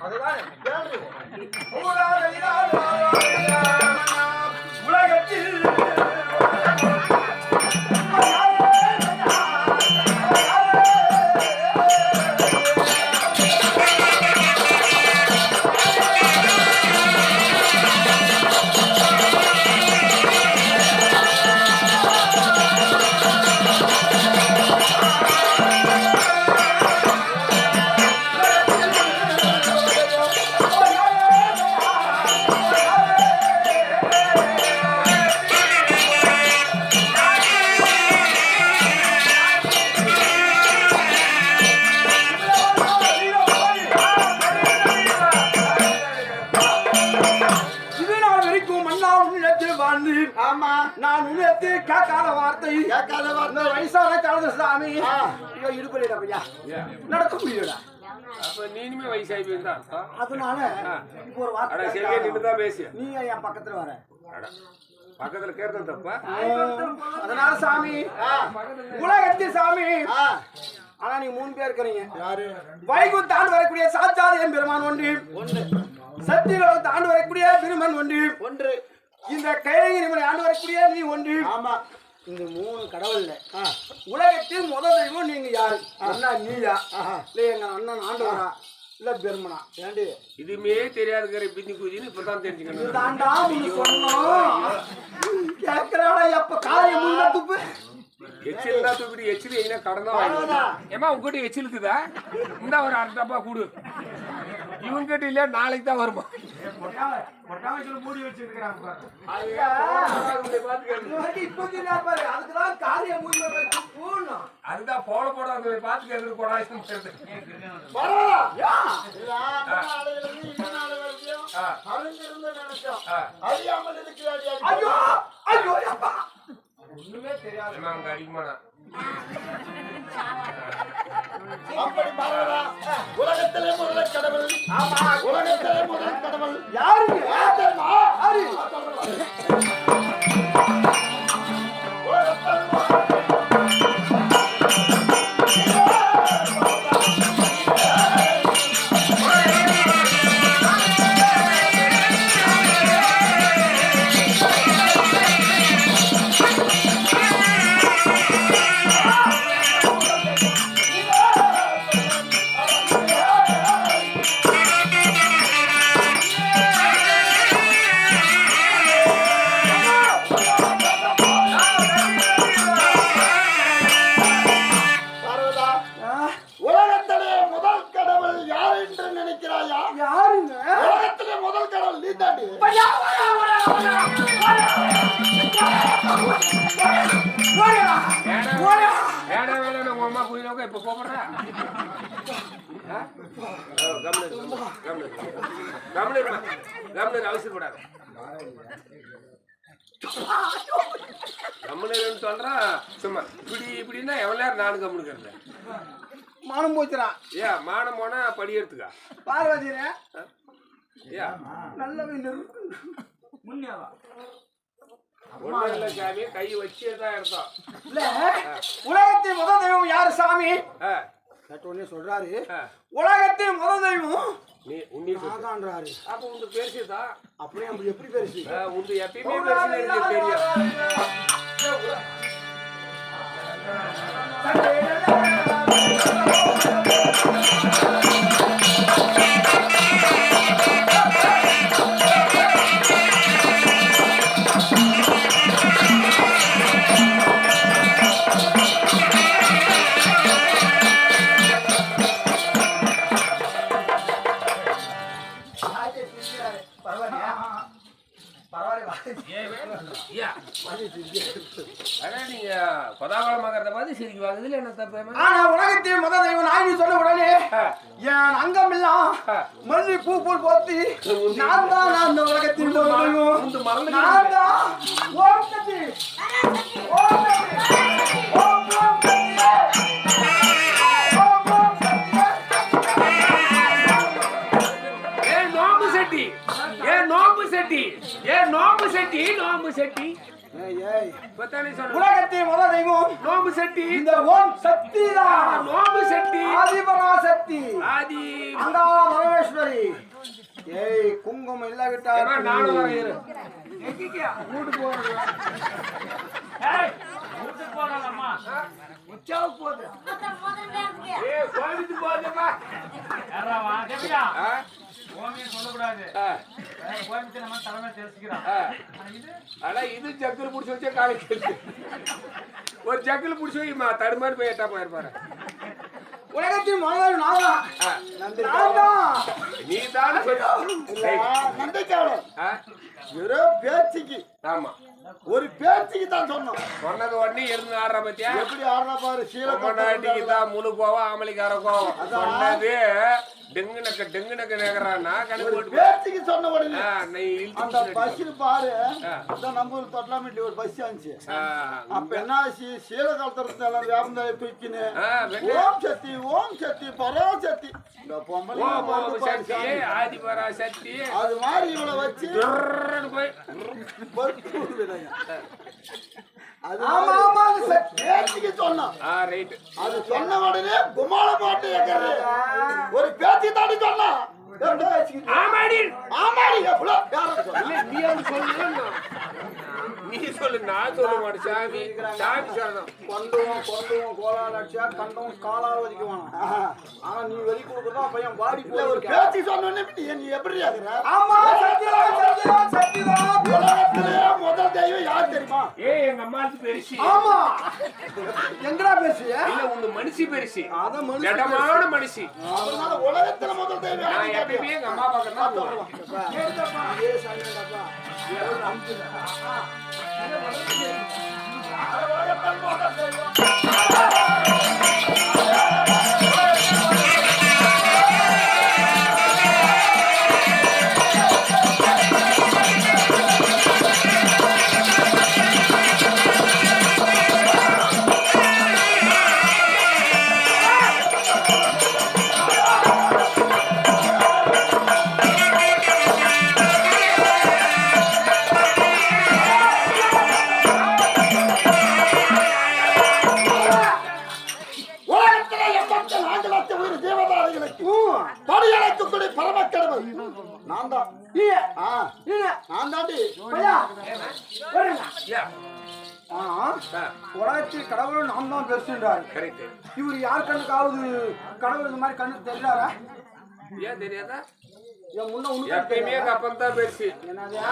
அதுதான் உலகத்தில் நான் உனக்கு கேட்காத வார்த்தை வயசான காலத்து சாமி இடுப்பலிடா பையா நடக்க முடியலடா. அப்ப நீனுமே வயசாகி போயிருந்தா அதனால இப்போ ஒரு வார்த்தை பேசி நீ என் பக்கத்துல வர பக்கத்துல கேட்கறது தப்பா? அதனால சாமி உலகத்தி சாமி. ஆனா நீ 3 பேர் இருக்கிறீங்க. வைகுண்டம் தாண்டு வரக்கூடிய சாட்சாத் என் பெருமான் ஒன்று, சத்தியலோகம் தாண்டு வரக்கூடிய பெருமான் ஒன்று, இந்த கைலகிரி ஆண்டு வரக்கூடிய நீ ஒன்று. ஆமா, இந்த 3 கடவுள்ல உலகத்தில் முதல் தெய்வம் நீங்க யாரு? அண்ணா நீயா இல்ல எங்க அண்ணன் ஆண்டவரா இல்ல பெருமனா? ஏண்டி இதுமே தெரியாது பின்னி குதின்னு இப்பதான் தெரிஞ்சுக்கணும். தாண்டா சொன்னோம் கேக்குறாடா. எப்ப காரியம் முன்ன துப்பு எச்சில் தான் தூக்கிட்டு எச்சில் என்ன கடனா ஏமா உங்ககிட்ட எச்சில் இருக்குதா? இந்த ஒரு 1/2 டப்பா கூடு. இவங்க கிட்ட இல்ல நாளைக்கு தான் வருமா? மூடி வச்சிருக்காங்க. அதுதான் போல போட பாத்துக்கிறது கூட ஒண்ணுமே தெரியாது. அங்க அடிக்குமாடா அப்படி பாருடா. உலகத்திலே முதல் கடவுள். ஆமா, உலகத்திலே முதல் கடவுள் யாருங்க? யாரு? இப்ப கூப்பிடுறா அவசியப்படாது. கம்முன்னு சொல்றான் சும்மா இப்படி இப்படின்னா எவ்வளவு நேரம் நானும் கம்முனுக்கு மானம் போச்சுடா. ஏன் மானம் போனா படி எடுத்துக்கா பார்வதிரே ஏ நல்ல முன்னியாவா ஒண்ணும் இல்ல சாமி, கை வச்சேதான் எடுத்தோம். உலகத்தின் முதல் தெய்வம் யாரு சாமி? கேட்டோடனே சொல்றாரு உலகத்தின் முதல் தெய்வம் நீ உன்னின்றாரு. அப்ப உங்க பேசியதா அப்படியே அப்படி எப்படி பேசி உங்க எப்பயுமே பேசி தெரியும். நீங்க பதாகலமாகறத பார்த்து சிரிக்கு வாங்குதுல என்ன தப்பு? ஆனா உலகத்தின் முதல் தெய்வம் நான் சொன்ன உடனே என் அங்கம் எல்லாம் மல்லி பூ போல் போத்தி நான் தான் அந்த உலகத்தின் முதல் தெய்வம். நான் தான் ஓட்டத்தி இப்பத்தானே சொன்னேன். உலகத்தின் முதல் தெய்வம் நோம்பு சட்டி. இந்த ஓம் சக்தி தான். நோம்பு சட்டி. ஆதிபராசக்தி. ஆதி. அங்கா பரமேஸ்வரி. ஏய் குங்குமம் இல்லாவிட்டா நானும் வரேன். எங்கிக்கா? வீட்டுக்கு போறேன். ஏய் வீட்டுக்கு போறேன்மா. உச்சாவுக்கு போறேன். ஏய் கோயிலுக்கு போறேன்மா. யாரா வா கேப்பியா? ஓமியே சொல்லக்கூடாது. கோயிலுக்கு நம்ம தலைமை தெரிஞ்சுக்கிறோம். அட இது ஜக்குல புடிச்சு வச்ச காலைக்கு. ஒரு ஜக்குல புடிச்சு வைமா தடுமாறி போய் எட்டா போயிருப்பாரு. உலகத்தின் முதல் நாதா. நாதா. நீ தான் நம்பிக்கையாளர். ஏதோ பேச்சுக்கு. ஆமா. ஒரு பேச்சுக்கு தான் சொன்னோம். சொன்னது உடனே இருந்து ஆடுற பத்தியா? எப்படி ஆடுறா பாரு. சீலக்கொண்டாட்டிக்கு தான் முழு கோவம் ஆமலிக்கார கோவம். சொன்னது டெங்குனக்க நேகறானா கணக்கு பேச்சுக்கு சொன்ன உடனே நீ அந்த பஸ்ஸில் பாரு. அதான் நம்ம ஊர் தொட்டலாமட்டி ஒரு பஸ் ஆச்சு. அப்ப என்ன ஆச்சு? சீலக்காலத்துல எல்லாம் வியாபார தூக்கின்னு ஓம் சக்தி ஓம் சக்தி பராசக்தி இந்த பொம்பளை ஆதி பராசக்தி அது மாதிரி இவளை வச்சு போய் பேச்சுக்கு சொன்னோம். அது சொன்ன உடனே குமார பாட்டு ஒரு பேச்சு தாண்டி சொன்னா ஆமாடி ஆமாடி நீ சொல்லு நான் சொல்ல மாட்டேன். சாமி சாமி சொல்லணும். கொண்டுவோம் கோலால் அடிச்சா கண்டோம் காலால் வலிக்க வேணாம். ஆனா நீ வெளி கொடுக்குறதா பையன் வாடி போய் ஒரு பேச்சு சொன்ன நீ எப்படி ஆகுற? ஆமா சத்தியதான் உலகத்திலே முதல் தெய்வம் யார் தெரியுமா? எங்க அம்மாவுக்கு பெருசு. ஆமா எங்கடா பேசிய? இல்ல உங்க மனுஷி பெருசு. அத மனுஷி ஜடமான மனுஷி. அதனால உலகத்திலே முதல் தெய்வம் நான் எப்பவுமே எங்க அம்மா பக்கம் தான் போவேன். ஏ சாமிடப்பா நான் தான். நான் தாண்டி உலகத்தில் கடவுள் நாம் தான் பெருசுன்றார். இவர் யார் கண்ணுக்காவது கடவுள் இந்த மாதிரி கண்ணுக்கு தெரியாரா? ஏன் தெரியாதா? என் முன்ன எப்பயுமே எங்க அப்பன் தான் பெருசு.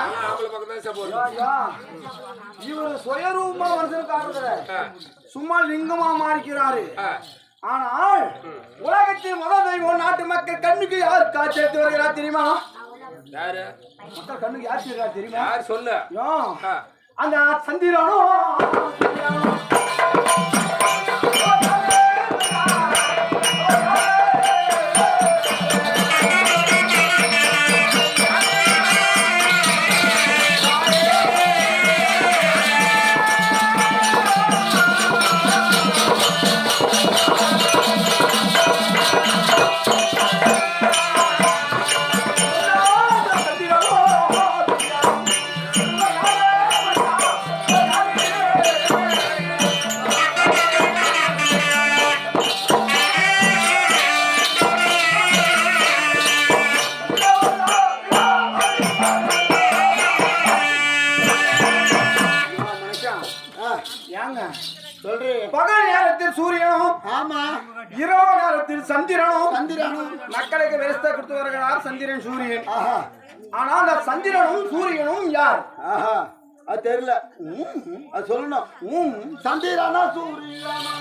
ஆம்பளை பக்கம் தான் சப்போர்ட். இவர் சுயரூபமா மனுஷனுக்கு ஆடுற சும்மா லிங்கமா மாறிக்கிறாரு. ஆனால் உலகத்தின் முதல் தெய்வம் நாட்டு மக்கள் கண்ணுக்கு யார் காட்சி வருகிறார் தெரியுமா? யாரு மக்கள் கண்ணுக்கு யார் தெரியுறா தெரியுமா? யார் சொல்லு. அந்த சந்திரனோ பகல் நேரத்தில் சூரியனும் இரவு நேரத்தில் சந்திரனும் மக்களுக்கு விரஸ்த கொடுத்து வருகிறார் சந்திரன் சூரியன். ஆனா அந்த சந்திரனும் சூரியனும் யார்? அது தெரியல. அது சொல்லணும். சந்திரனா சூரியனா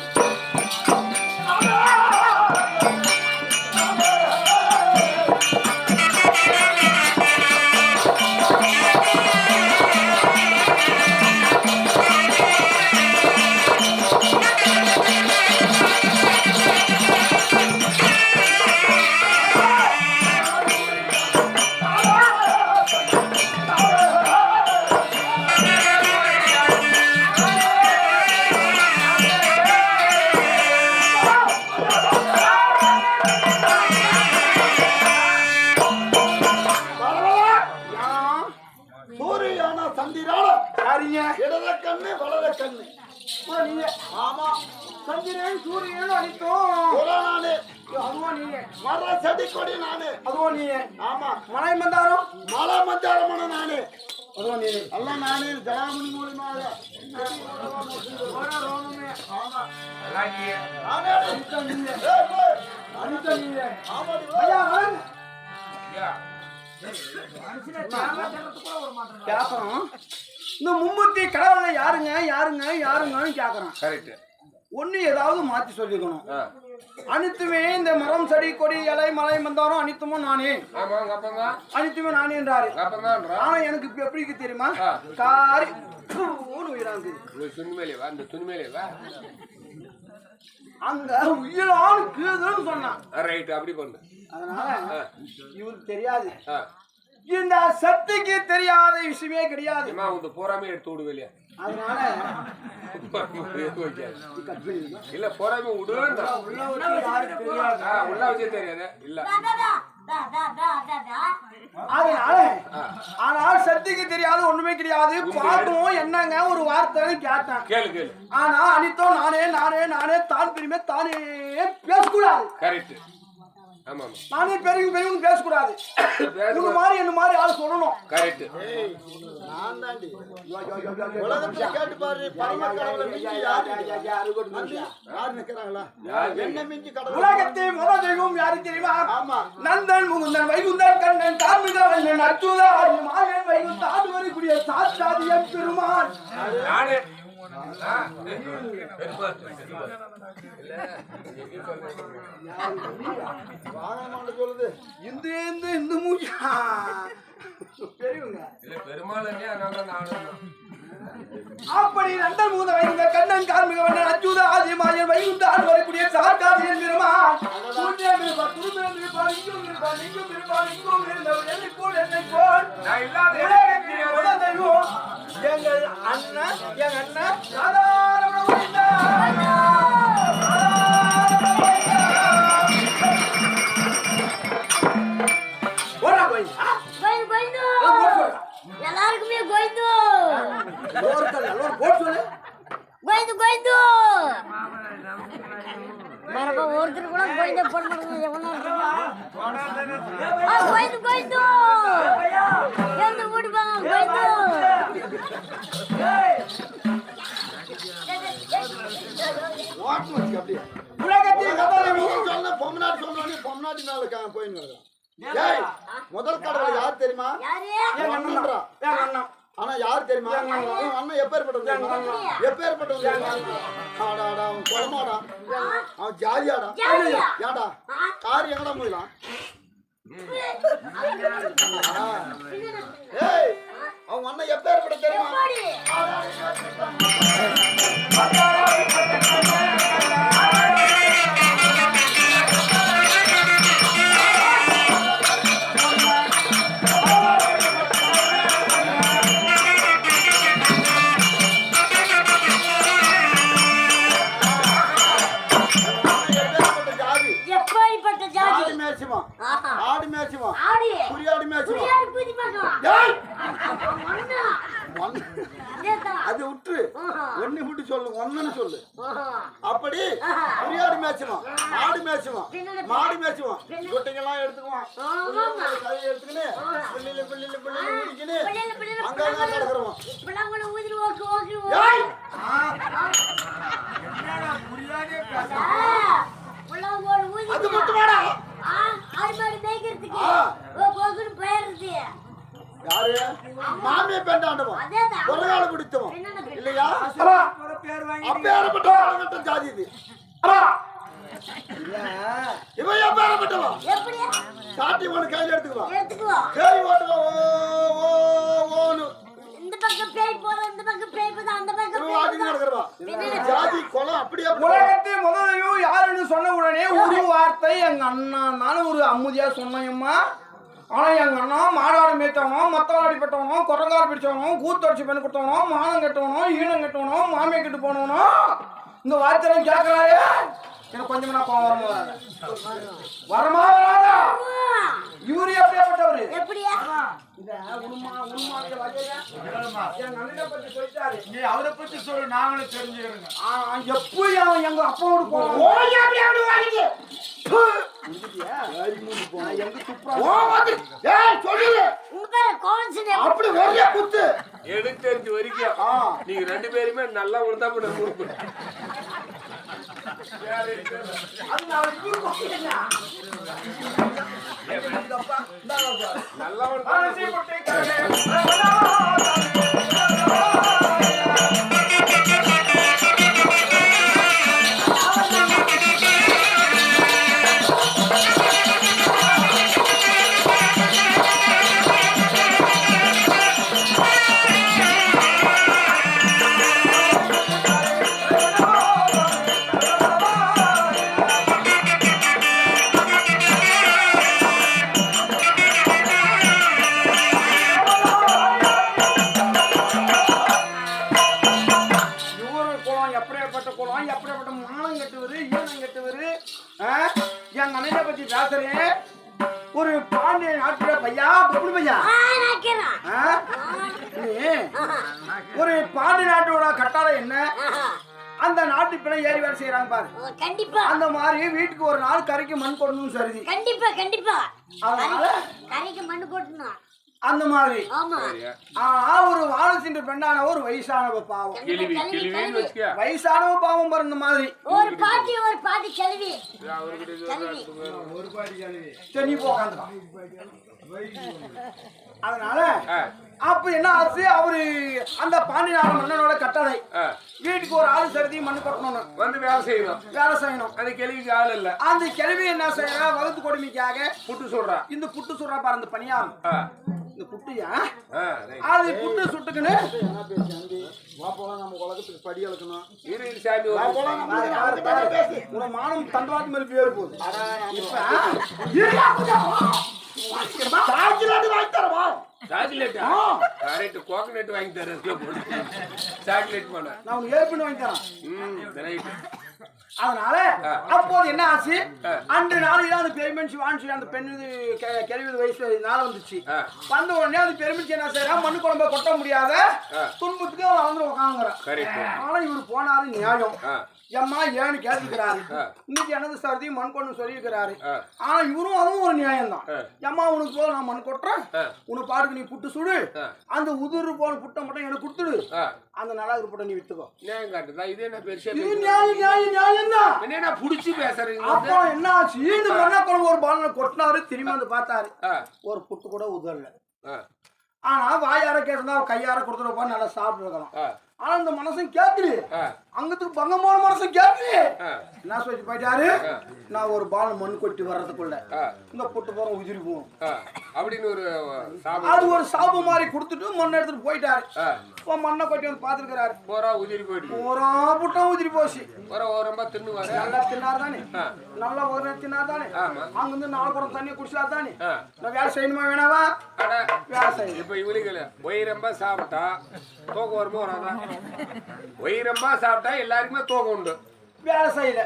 கண்ணு வளர கண்ணு கூட நீங்க ஆமா சந்திரன் சூரியன் அடித்தோம் குலம் நானு அதுவும் நீங்க மர செடி கொடி நானு அதுவும் நீங்க ஆமா மலை மந்தாரம் மலை மந்தாரமான நானு அதுவும் நீங்க எல்லாம் நானே ஜடாமணி மூலியமாக நானே அனிதா நீங்க ஏய், ஏய். அனிதா நீங்க ஆமாடி, ஐயா ஏய். வரேன் மனுஷனை தேவைப்படுறதுக்கு கூட ஒரு மாற்றம் கேக்குறோம் இந்த மும்மூர்த்தி கடவுளை யாருங்க யாருங்க யாருங்கன்னு கேக்குறான் கரெக்ட். ஒண்ணு ஏதாவது மாத்தி சொல்லிக்கணும் அனித்துமே இந்த மரம் செடி கொடி இலை மலை மந்தாரம் அனித்துமும் நானே ஆமா உங்க அப்பங்க அனித்துமே நானே என்றாரு அப்பங்கன்றா ஆனா எனக்கு இப்ப எப்படி இருக்கு தெரியுமா காரி உயிராங்க துணிமேலே வா இந்த துணிமேலே வா அங்க உயிரான் கீதுன்னு சொன்னான் ரைட் அப்படி பண்ணு அதனால இவருக்கு தெரியாது ஆ இந்த சக்திக்கு தெரியாத விஷயமே கிடையாது ஏமா உங்க போறாமே எடுத்து விடு வெளிய அதனால இல்ல போறாமே விடுவேன்றா உள்ள வச்சு யாருக்கு தெரியாது உள்ள வச்சே தெரியாது இல்ல அதனால ஆனால் சக்திக்கு தெரியாது ஒண்ணுமே கிடையாது பார்க்கணும் என்னங்க ஒரு வார்த்தைன்னு கேட்டேன் கேளு கேளு ஆனா அனித்தோ நானே நானே நானே தான் பெருமை தானே பேசக்கூடாது கரெக்ட் ஆமா ஆமா நானே பெரியவங்க பெரியவங்க பேசக்கூடாது உங்க மாதிரி என்ன மாதிரி ஆள் சொல்லணும் கரெக்ட் ஏய், நான் தாண்டி உலகத்துல கேட்டு பாரு பரம கடவுளை மிஞ்சி யாரு நிக்கிறாங்களா என்ன மிஞ்சி கடவுள் உலகத்தை முதல் தெய்வம் யாரு தெரியுமா ஆமா நந்தன் முகுந்தன் வைகுந்தன் கண்ணன் கார்மிகவன் அச்சுதா மாயன் வைகுந்த ஆடு வரக்கூடிய சாட்சாதியம் பெருமான் நானே வாங்கமான்னு சொல்லுது இந்த இந்த இந்த மூச்சா பெரியவங்க இல்ல பெருமாளே அதனால நானும் அப்படி நந்தன் முகுந்த வைகுந்த கண்ணன் கார்மிகவன் அச்சுதா ஆதி மாயன் வைகுந்த ஆடு வரக்கூடிய சாட்சாதியம் பெருமான் சூரியன் இருப்பார் துருபிரன் இருப்பார் இங்கும் இருப்பார் இங்கும் இருப்பார் இங்கும் இருந்தவர் என்னை போல் என்னை போல் நான் இல்லாத உலகத்தின் முதல் தெய்வம் எங்கள் அண்ணன் எங்க அண்ணன் சாதாரண ஓடா போய் எல்லாருக்குமே கோயிந்து போட்டு சொல்லு கோயிந்து கோயிந்து மரப ஒருத்தர் கூட கோயிந்த போட மாட்டேங்குது எவனா கோயிந்து கோயிந்து எந்த வீடு பாங்க ஓட்டு வச்சு அப்படியே உலகத்தின் முதல் தெய்வம் சொன்ன பொம்மநாட்டு சொன்னோடனே பொம்மநாட்டி நாளுக்காக போயின்னு ஏய் முதல் கடவுள் யார் தெரியுமா யாரு எங்க அண்ணன்றா எங்க அண்ணன் ஆனா யார் தெரியுமா உன் அண்ணன் எப்பேற்பட்டது தெரியுமா எப்பேற்பட்டது தெரியுமா ஆடாடா அவன் குளமாடா அவன் ஜாதியாடா ஜாதியா? ஏடா கார் எங்கடா போயிடலாம் ஏய் அவன் அண்ணன் எப்பேற்பட்ட தெரியுமா எப்படிப்பட்ட ஜாதி ஆடு மேய்ச்சுவான் ஆஹா. ஆடு மேய்ச்சுவான் ஆடி குறியாடு மேய்ச்சுவான் புரியாது பூஜை பண்ணுவான் ஏய் ஒண்ணா அதேதான் அது விட்டுரு ஆஹா. ஒண்ணு விட்டு சொல்லு ஒண்ணுன்னு சொல்லு ஆஹா. அப்படி குறியாடு மேய்ச்சுவான் ஆடு மேய்ச்சுவான் மாடு மேய்ச்சுவான் குட்டைங்கெல்லாம் எடுத்துக்குவான் ஆமாமா. கையை எடுத்துக்கின்னு பிள்ளைல பிள்ளைல பிள்ளைல முடிக்கின்னு பிள்ளைல பிள்ளைல அங்கங்க கிடக்குறவான் இப்பெல்லாம் கூட ஊதிரி ஓக்கு ஓக்கு ஏய் உள்ளவங்களோட ஊதி அது மட்டும் வாடா ஆடு மாடு மேய்க்கிறதுக்கு ஆ. ஓக்குன்னு போயிடுறது யாரு மாமியை பெண்டாண்டவன் அதேதான் ஒரு கால பிடித்தவன் என்னென்ன பேர்? இல்லையா ஒரு பேர் வாங்கி அப்பேறப்பட்ட ஆளுங்கட்ட ஜாதி இது இவன் எப்பேறப்பட்டவன் எப்படி சாட்டி ஒண்ணு கையில எடுத்துக்குவான் எடுத்துக்குவோம் பேய் ஓட்டுவான் ஓன்னு இந்த பக்கம் பேய் போறோம் இந்த பக்கம் பேய் போதும் அந்த பக்கம் இவன் பேய் வாட்டிட்டு போதும். கிடக்குறவான் ஜாதி குலம் அப்படியே உலகத்தின் முதல் தெய்வம் யாருன்னு சொன்ன உடனே ஒரு வார்த்தை எங்க அண்ணானாலும் ஒரு அம்முதியா சொன்னேம்மா ஆனா எங்க அண்ணா மாடாடு மேய்த்தவனும் மத்தவாடி பெற்றவனும் குரங்கால் பிடிச்சவனும் கூத்தடிச்சு பெண் கொடுத்தவனும் மானம் கட்டவனும் ஈனம் கட்டவனும் மாமியை கட்டு போனவனும் இந்த வார்த்தையெல்லாம் கேட்கறாயே எனக்கு கொஞ்சம் நான் கோவம் வரமா வராதா இவரு எப்படியாப்பட்டவரு எப்படியா இத உண்மானிய வகையில என் அண்ணனை பத்தி சொல்லிட்டாரு. நீ அவரை பத்தி சொல்லு, நாங்களும் தெரிஞ்சுக்கிறோங்க. எப்படி அவன் எங்க அப்பாவோட போறான்? எங்க துப்புறான்? உங்க பேரு கோவன்சனே. அப்படி ஒரே குத்து. எனக்கு தெரிஞ்ச வரைக்கும் நீங்க 2 பேருமே நல்லா விழுந்தா போட்டு அது நான் இவரு போறேன்னா நல்லா அரசி பொட்டை கரே எப்படிப்பட்ட மானம் கட்டுவது ஈனம் கட்டுவது. என் அண்ணனை பத்தி பேசுறேன். ஒரு பாண்டிய நாட்டுல பையா பொண்ணு பையா ஒரு பாண்டிய நாட்டோட கட்டாளம் என்ன, அந்த நாட்டு பிள்ளை ஏறி வேலை செய்யறாங்க பாரு. கண்டிப்பா அந்த மாதிரி வீட்டுக்கு ஒரு நாள் கரைக்கு மண் கொடணும் சரி. கண்டிப்பா கண்டிப்பா அதனால கரைக்கு மண் கொட்டணும் அந்த மாதிரி. ஆமா ஒரு வாழசின்ற பெண்ணான ஒரு வயசானவ பாவம். வயசானவ பாவம் பாரு. இந்த மாதிரி ஒரு பாட்டி கிளவி சரி நீ போக்காந்துக்கலாம். அதனால அப்ப என்ன ஆச்சு, அவரு அந்த பாண்டியநாட மன்னனோட கட்டளை வீட்டுக்கு ஒரு ஆளு சருதி மண் கொட்டணும் வந்து வேலை செய்யணும். அந்த கேள்விக்கு ஆள் இல்ல. அந்த கேள்வி என்ன செய்யறா, வகுத்து கொடுமைக்காக புட்டு சொல்றா. இந்த புட்டு சுடுறா பாரு. அந்த பணியாரம் இந்த புட்டுயா அது புட்டு சுட்டுக்குன்னு நம்ம உலகத்துக்கு படி அளக்கணும். உன மானம் தண்டவாட்டு மேல பேரு போகுது. கோகனட் வாங்கி தரேன். சாக்லேட் பண்ண நான் உனக்கு ஏற்கனவே வாங்கி தரேன். அதனால அப்போது என்ன ஆச்சு, அன்று நாளையில அந்த பெருமென்சி வாங்கி அந்த பெண்ணு கிளவி வயசு நாள வந்துச்சு. வந்த உடனே அந்த பெருமென்சி என்ன செய்யறா, மண்ணு குழம்ப கொட்ட முடியாத துன்பத்துக்கு அவன் வந்து உட்காந்துங்கிறான். ஆனா இவரு போனாரு நியாயம். எம்மா ஏன்னு கேட்டுக்கிறாரு. இன்னைக்கு எனது சர்தி மண் கொண்டு சொல்லியிருக்கிறாரு. ஆனா இவரும் அதுவும் ஒரு நியாயம் தான். எம்மா உனக்கு போல நான் மண் கொட்டுறேன், உனக்கு பாட்டுக்கு நீ புட்டு சுடு, அந்த உதிர் போன புட்டை மட்டும் எனக்கு கொடுத்துடு, அந்த நல்லாக்கு புட்டை நீ வித்துக்கோ. நியாயம் காட்டுதா? இது என்ன பெருசா? இது நியாயம் தான். என்ன புடிச்சு பேசுறீங்க? அப்போ என்ன ஆச்சு, இந்த மண்ணா குழம்பு ஒரு பாலனை கொட்டினாரு. திரும்பி வந்து பார்த்தாரு, ஒரு புட்டு கூட உதறல. ஆனா வாயார கேட்டா கையார கொடுத்துருப்பா நல்லா சாப்பிட்டு இருக்கலாம். ஆனா இந்த மனசும் கேக்குது, அங்கத்துக்கு பங்கமான மனசும் கேக்குது. என்ன சொல்லிட்டு போயிட்டாரு, நான் ஒரு பாலம் மண் கொட்டி வர்றதுக்குள்ள இந்த புட்டு போற உதிரி போகும் அப்படின்னு ஒரு அது ஒரு சாபம் மாதிரி கொடுத்துட்டு மண்ணை எடுத்துட்டு போயிட்டாரு. மண்ணை கொட்டி வந்து பாத்துருக்காரு. போறா உதிரி போயிட்டு போறா புட்டம் உதிரி போச்சு. ரொம்ப தின்னுவாரு. நல்லா தின்னார் தானே, நல்லா ஒரு தின்னார் தானே. அங்க இருந்து 4 குடம் தண்ணி குடிச்சார் தானே. நான் வேலை செய்யணுமா வேணாவா? வேலை செய்யணும். இப்ப இவளுக்கு ஒயிரம்பா சாப்பிட்டா தூக்கம் வருமோ வராதா? ஒயிரம்பா சாப்பிட்டா எல்லாருக்குமே தூக்கம் உண்டு. வேலை செய்யல.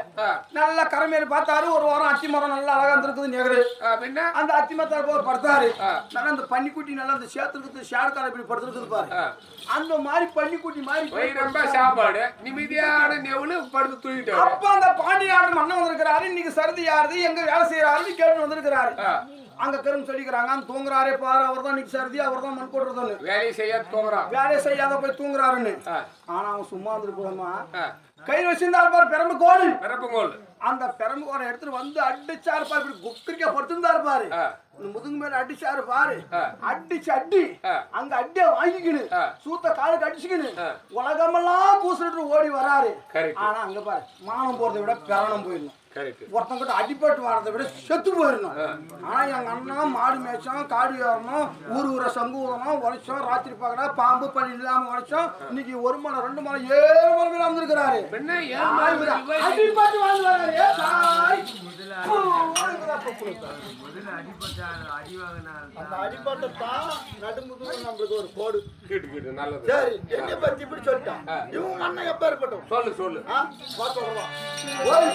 நல்லா கரமேறி பார்த்தாரு. ஒரு வாரம் அத்தி மரம் நல்லா அழகா இருந்திருக்குது நெகரு. அந்த அத்தி மரத்தாரு போய் படுத்தாரு. நல்லா அந்த பன்னிக்குட்டி நல்லா அந்த சேத்துருக்கு ஷேர்கால இப்படி படுத்துருக்குது பாரு. அந்த மாதிரி பன்னிக்குட்டி மாதிரி ரொம்ப சாப்பாடு நிம்மதியான நெவுல படுத்து தூங்கிட்டாரு. அப்ப அந்த பாண்டியாடு மன்னன் வந்திருக்கிறாரு. இன்னைக்கு சருதி யாருது எங்க வேலை செய்யறாருன்னு கேட்டு வந்திருக்கிறாரு. அங்க கரும் சொல்லிக்கிறாங்க, தூங்குறாரே பாரு, அவர் தான் இன்னைக்கு சருதி, அவர் தான் மண் போடுறது. வேலையை செய்ய தூங்குறான், வேலையை செய்யாத போய் தூங்குறாருன்னு. ஆனா அவன் சும்மா இருந்துருக்கோமா, கையில் வச்சிருந்தாரு பாரு பெரம்புகோல். அந்த பெரம்புகோலை எடுத்துட்டு வந்து அடிச்சாரு பாரு. இப்படி குக்கரிக்கா படுத்திருந்தாரு பாரு. முதுகு மேல அடிச்சாரு பாரு. அடி அங்க அடிய வாங்கிக்கணும், சூத்த காலுக்கு அடிச்சுக்கணும், உலகமெல்லாம் பூசிட்டு ஓடி வராரு. ஆனா அங்க பாரு, மானம் போறதை விட பெரணம் போயிடணும். ஒருத்தங்கிட்ட அடிபட்டு வாரதை விட செத்து போயிடணும். ஆனா எங்க அண்ணா மாடு மேய்ச்சோம், காடு ஏறணும், ஊர சங்கு ஊதணும், உழைச்சோம், ராத்திரி பார்க்கறா பாம்பு பள்ளி இல்லாம உழைச்சோம். இன்னைக்கு 1 மலை 2 மலை 7 மலை மேல வந்திருக்கிறாரு. அடிபட்டு வாழ்ந்தாரு. அந்த அடிபட்டத்தான் நடுமுதுகு நம்மளுக்கு ஒரு கோடு. கேட்டு நல்லது. சரி, என்னை பத்தி இப்படி சொல்லிட்டான். இவங்க அண்ணன் எப்ப இருப்பட்டும் சொல்லு. பார்த்து வருவான். ஒரு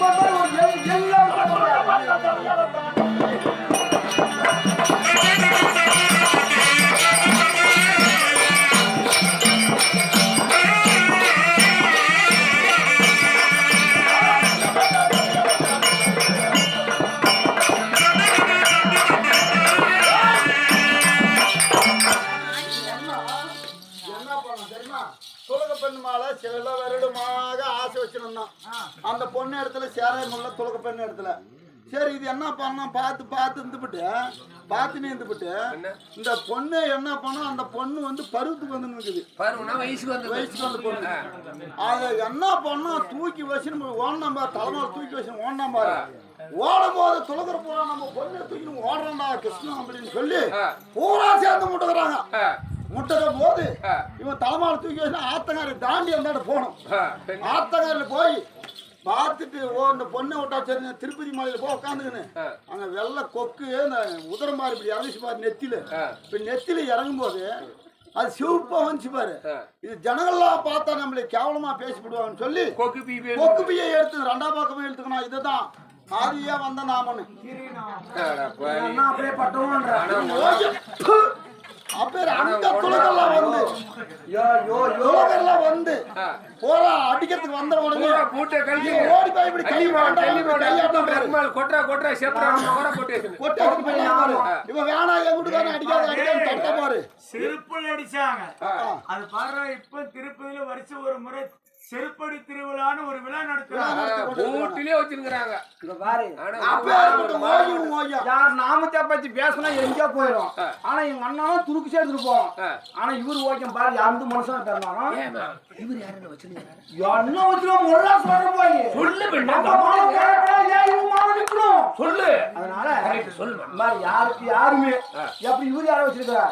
பொண்ணு இடத்துல சேர முல்ல துளக்க பெண்ணு இடத்துல. சரி இது என்ன பண்ணா பார்த்து இருந்துபிட்டு இந்த பொண்ணு என்ன பண்ணா அந்த பொண்ணு வந்து பருவத்துக்கு வந்து நிற்குது. வயசுக்கு வந்து பொண்ணு அதை என்ன பண்ணா தூக்கி வச்சு ஓடணும் பாரு, தலைமையில தூக்கி வச்சு ஓடணும் பாரு. ஓடும் போது துளக்கிற போறா நம்ம பொண்ணை தூக்கி ஓடுறோம்டா கிருஷ்ணன் அப்படின்னு சொல்லி பூரா சேர்ந்து முட்டுக்கிறாங்க. முட்டுற போது இவன் தலைமையில தூக்கி வச்சு ஆத்தங்காரி தாண்டி அந்த போனோம். ஆத்தங்காரில் போய் பார்த்துட்டு இந்த பொண்ணை விட்டா சரி திருப்பதி மலையில போய் உட்காந்துக்கின்னு அங்க வெள்ளை கொக்கு இந்த உதரம் பாரு இப்படி இறங்கிச்சு பாரு நெத்தில. இப்ப நெத்தில இறங்கும் போது அது சிவப்பா வந்துச்சு பாரு. இது ஜனங்கள்லாம் பார்த்தா நம்மளை கேவலமா பேசிவிடுவாங்கன்னு சொல்லி கொக்கு பீயை எடுத்து ரெண்டாம் பக்கமே எடுத்துக்கணும். இதுதான் ஆதியா வந்த நாமனு அப்படியே பட்டவன் அப்பேர் அந்த துளகெல்லாம் வந்து போரா அடிக்கிறதுக்கு வந்த உடனே ஓடி போய் இப்படி கை இவன் வேணா என் வீட்டுக்காரன் அடிக்காத தட்ட பாரு செருப்புல அடிச்சாங்க. அது பாரு இப்ப திருப்பதியில வருஷம் ஒரு முறை செருப்படி திருவிழான்னு ஒரு விழா நடத்துறாங்க. வச்சிருக்காங்க. யார் நாமத்தை பத்தி பேசினா எங்கேயோ போயிடும். ஆனா எங்க அண்ணாவும் துருக்கு சேர்த்துட்டு போவோம். ஆனா இவரு ஓகே பாரு அந்த மனுஷன் தரணும். இவர் யாருன்னு வச்சிருக்காரு? என்ன வச்சிருக்கோம் முல்லா சொல்ற போய் சொல்லு சொல்லு. அதனால சொல்லு யாருமே எப்படி இவரு யாரை வச்சிருக்காரு?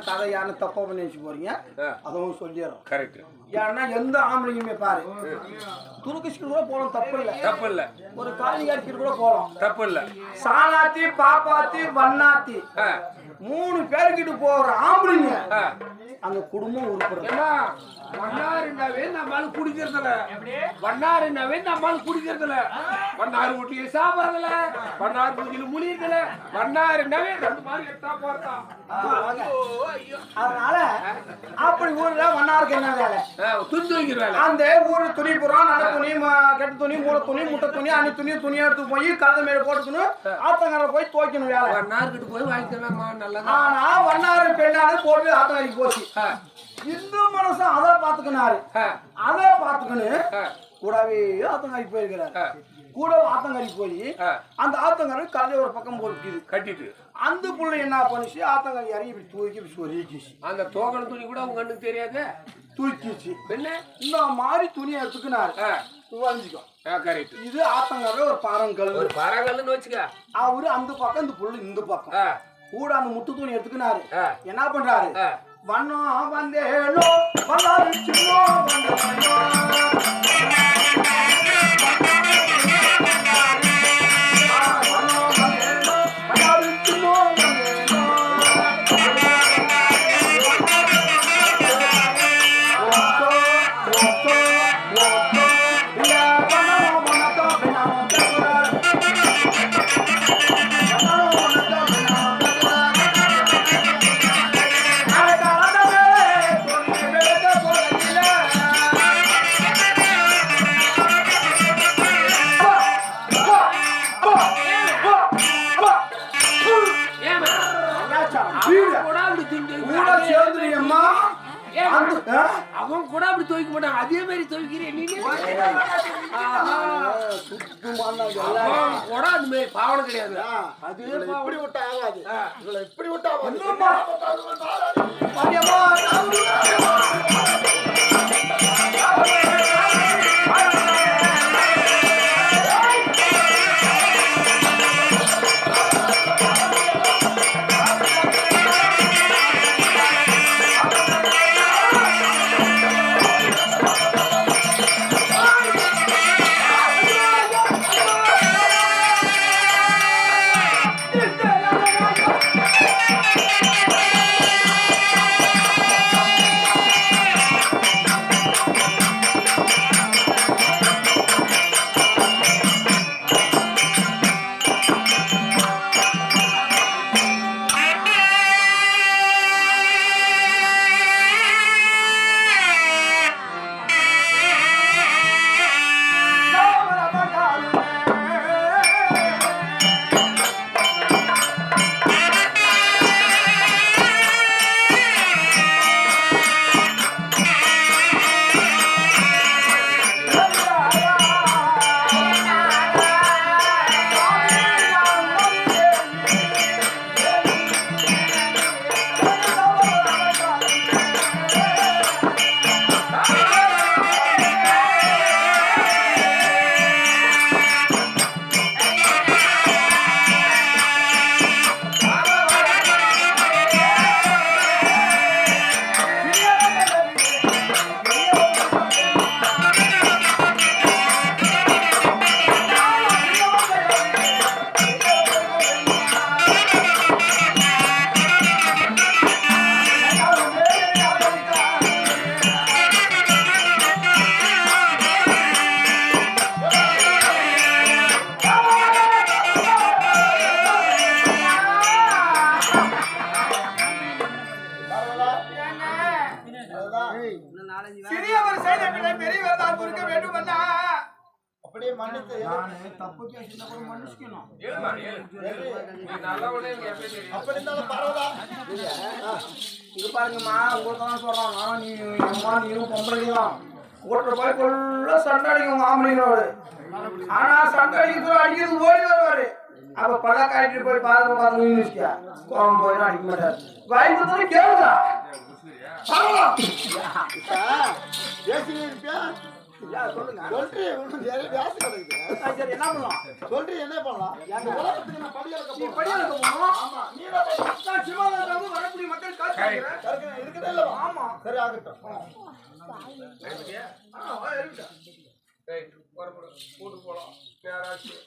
கதை யாருன்னு தப்பா பண்ணி வச்சு போறீங்க அதுவும் சொல்லிடுறோம். கரெக்ட். ஏன்னா எந்த ஆம்பளையுமே பாரு துருக்கிஸ்க்கு கூட போகலாம், தப்பு இல்ல. ஒரு காளிகாட்சிக்கு கூட போகலாம், தப்பு இல்ல. சாலாத்தி பாப்பாத்தி வண்ணாத்தி 3 பேருக்கிட்டு போற ஆம்பளைங்க அந்த குடும்பம் உருப்படுறது. வண்ணாருனாவே நம்மால குடிக்கிறதுல வண்ணாறு ஊட்டியில சாப்பிடறதுல வண்ணாறு பூஜையில முழியறதுல வண்ணாருனாவே 2 மாதிரி எட்டா போறதா. அதனால அப்படி ஊர்ல வண்ணாருக்கு என்ன வேலை? துணி துவைக்கிற வேலை. அந்த ஊரு துணி புறம் நல்ல துணி கெட்ட துணி மூளை துணி முட்டை துணி அன்னி துணி எடுத்து போய் கலந்த மேல போட்டுக்கணும், ஆத்தங்கரை போய் துவைக்கணும் வேலை. வண்ணாருக்கிட்ட போய் வாங்கிக்கலாமா நல்லா. ஆனா வண்ணாறு பெண்ணாரு போட்டு ஆத்தங்கரைக்கு போச்சு. இந்து மனசன் அதை பாத்துக்கினாரு. அதை பாத்துக்கணும் கூடவே ஆத்தங்கரைக்கு போயிருக்கிறாரு. கூட ஆத்தங்கரைக்கு போய் அந்த ஆத்தங்கரை கதை ஒரு பக்கம் போட்டு கட்டிட்டு அந்த புள்ள என்ன பண்ணிச்சு ஆத்தங்கரை இறங்கி இப்படி தூக்கி சொரிச்சிச்சு. அந்த தோகன துணி கூட உங்க கண்ணுக்கு தெரியாது, தூக்கிச்சு. என்ன இந்த மாதிரி துணியை எடுத்துக்கினாரு. வரைஞ்சிக்கும். இது ஆத்தங்கரை ஒரு பாறங்கல்லுன்னு வச்சுக்க. அவரு அந்த பக்கம் இந்த புள்ள இந்த பக்கம் கூட அந்த முட்டு துணி எடுத்துக்கினாரு. என்ன பண்றாரு? வண்ணம் வந்தேலோ வல்லாரு சின்னோ வந்தேலோ அவன் கூட அப்படி துவைக்க மாட்டான், அதே மாதிரி துவைக்கிறேன் நீ கூட அந்த மாதிரி பாவனை கிடையாது. அது எப்படி விட்டா ஆகாது, எப்படி விட்டா சிறியவர் செய்த பிள்ளை பெரியவர் தான் பொறுக்க வேண்டும் அண்ணா. அப்படியே மன்னித்து தப்பு பேசினா கூட மன்னிச்சுக்கணும். ஏழுமா, ஏழு. நீ நல்லவனே எனக்கு எப்படி தெரியும்? அப்படி இருந்தாலும் பரவாயில்ல. இங்க பாருங்கம்மா, உங்களுக்கு தான் சொல்றான். நானும் நீ அம்மா நீயும் பொம்பளையும் ஓட்டுற போய் ஃபுல்லா சண்டை அடிக்கும் உங்க ஆம்பளைங்களோடு. ஆனா சண்டை அடிக்கிறது அடிக்கிறது ஓடி வருவாரு. அப்ப பல்ல காட்டிட்டு போய் பாருங்க பாருங்க கோவம் போயிடும் அடிக்க மாட்டாரு. பயந்துட்டு கேளுடா. பேசினே இருப்பியா? சொல்லுங்க. சொல்றி ஒன்றும் சரி பேச கிடைக்குது. சரி என்ன பண்ணலாம்? சொல்றி என்ன பண்ணலாம்? எங்க உலகத்துக்கு நான் படியறக்க போகணும். ஆமா. நீ நான் சிவகாமி வரக்கூடிய மக்கள் காத்துக்கிறேன். இருக்கிறே இல்லவா? ஆமா. சரி ஆகட்டும். இருக்கட்டும். ஏய், வரப்புற, கூட்டு போலாம். யாராச்சும்.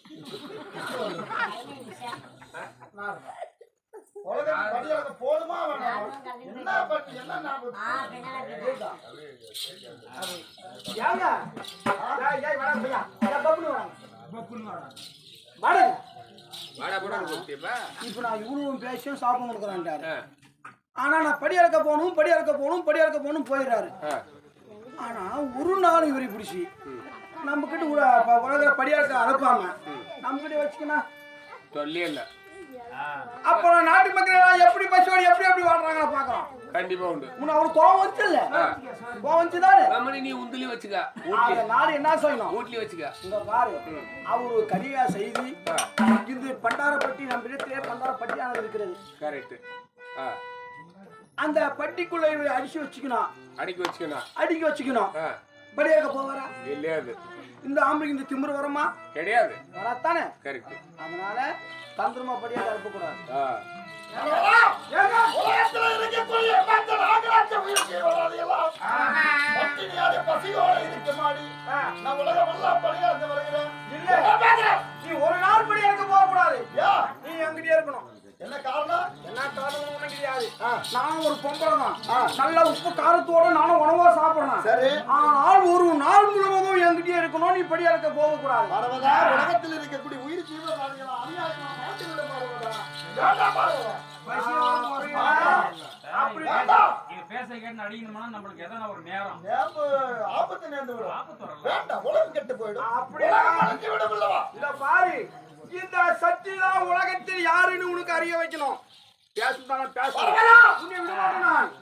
உலகத்துக்கு படியறக்க போதுமா வேணாம்? என்ன பட்டி என்ன ஞாபகம்? ஏங்க? ஏய் வாடா பையா. பப்புனு வாடா. பப்புனு வாடா. வாடா. வாடா போடா கூப்பிட்டியப்பா. இப்போ நான் இவனும் பேசியும் சாப்பிட கொடுக்குறான்டாரு. ஆனா நான் படி அளக்க போகணும் போயிடுறாரு. ஆனா ஒரு நாள் இவரை பிடிச்சி நம்ம கிட்ட உலக படியாக்க அனுப்பாம நம்ம கிட்ட வச்சுக்கணும் சொல்லி இல்ல. அப்ப நாட்டு மக்கள் எல்லாம் எப்படி பசுவோடு எப்படி வாழ்றாங்க பாக்கலாம். கண்டிப்பா உண்டு. அவரு கோவம் வந்துச்சு இல்ல? கோவம் வந்துச்சுதானே? நம்மள நீ உந்திலி வச்சுக்க. நாடு என்ன செய்யணும்? வீட்லயே வச்சுக்க. இந்த பாரு அவரு கரியா செய்தி இது பண்டாரப்பட்டி நம்ம இடத்திலே பண்டாரப்பட்டி ஆனது இருக்கிறது. கரெக்ட். அந்த பட்டிக்குள்ள இவரை அடிச்சு வச்சுக்கணும். அடிக்க வச்சுக்கணும். படியாக்க போவாரா? இல்லையாது. இந்த ஆம்பளைக்கு இந்த திமிரு வரமா? கிடையாது. வராத்தானே? கரெக்ட். அதனால தந்திரமா படியாக அனுப்ப கூடாது. உலகத்துல இருக்கக்கூடிய மக்கள் ஆகராட்சி உயிர்ச்சி வராதீங்களா? பட்டினியாடி பசியோடு இருக்க மாடி நான் உலகம் எல்லாம் படியாக்க வருகிறேன். இல்ல நீ ஒரு நாள் படியாக போக கூடாது. நீ அங்கடியே இருக்கணும். என்ன காரணம்? என்ன காரணம் ஒண்ணு கிடையாது. நான் ஒரு பொம்பளை தான். நல்ல உப்பு காரத்தோட நானும் உணவா சாப்பிடணும். சரி. ஆனால் ஒரு நாள் முழுவதும் என்கிட்டயே இருக்கணும். நீ படியாக போக கூடாது. பரவதா உலகத்தில் இருக்கக்கூடிய உயிர் ஜீவராசிகள் அநியாயமா மாட்டிவிட பரவதா. அப்படி பேச கேட்டு அடிக்கணும்னா நம்மளுக்கு எதனா ஒரு நேரம் ஆபத்து நேர்ந்து விடும். வேண்டாம், உலகம் கெட்டு போயிடும். அப்படியா? அழிஞ்சு விடும் இல்லவா? இத பாரு, இந்த சக்தி தான் உலகத்தில் யாருன்னு உனக்கு அறிய வைக்கணும். பேசுதான பேச உன்னை விட மாட்டேன் நான்.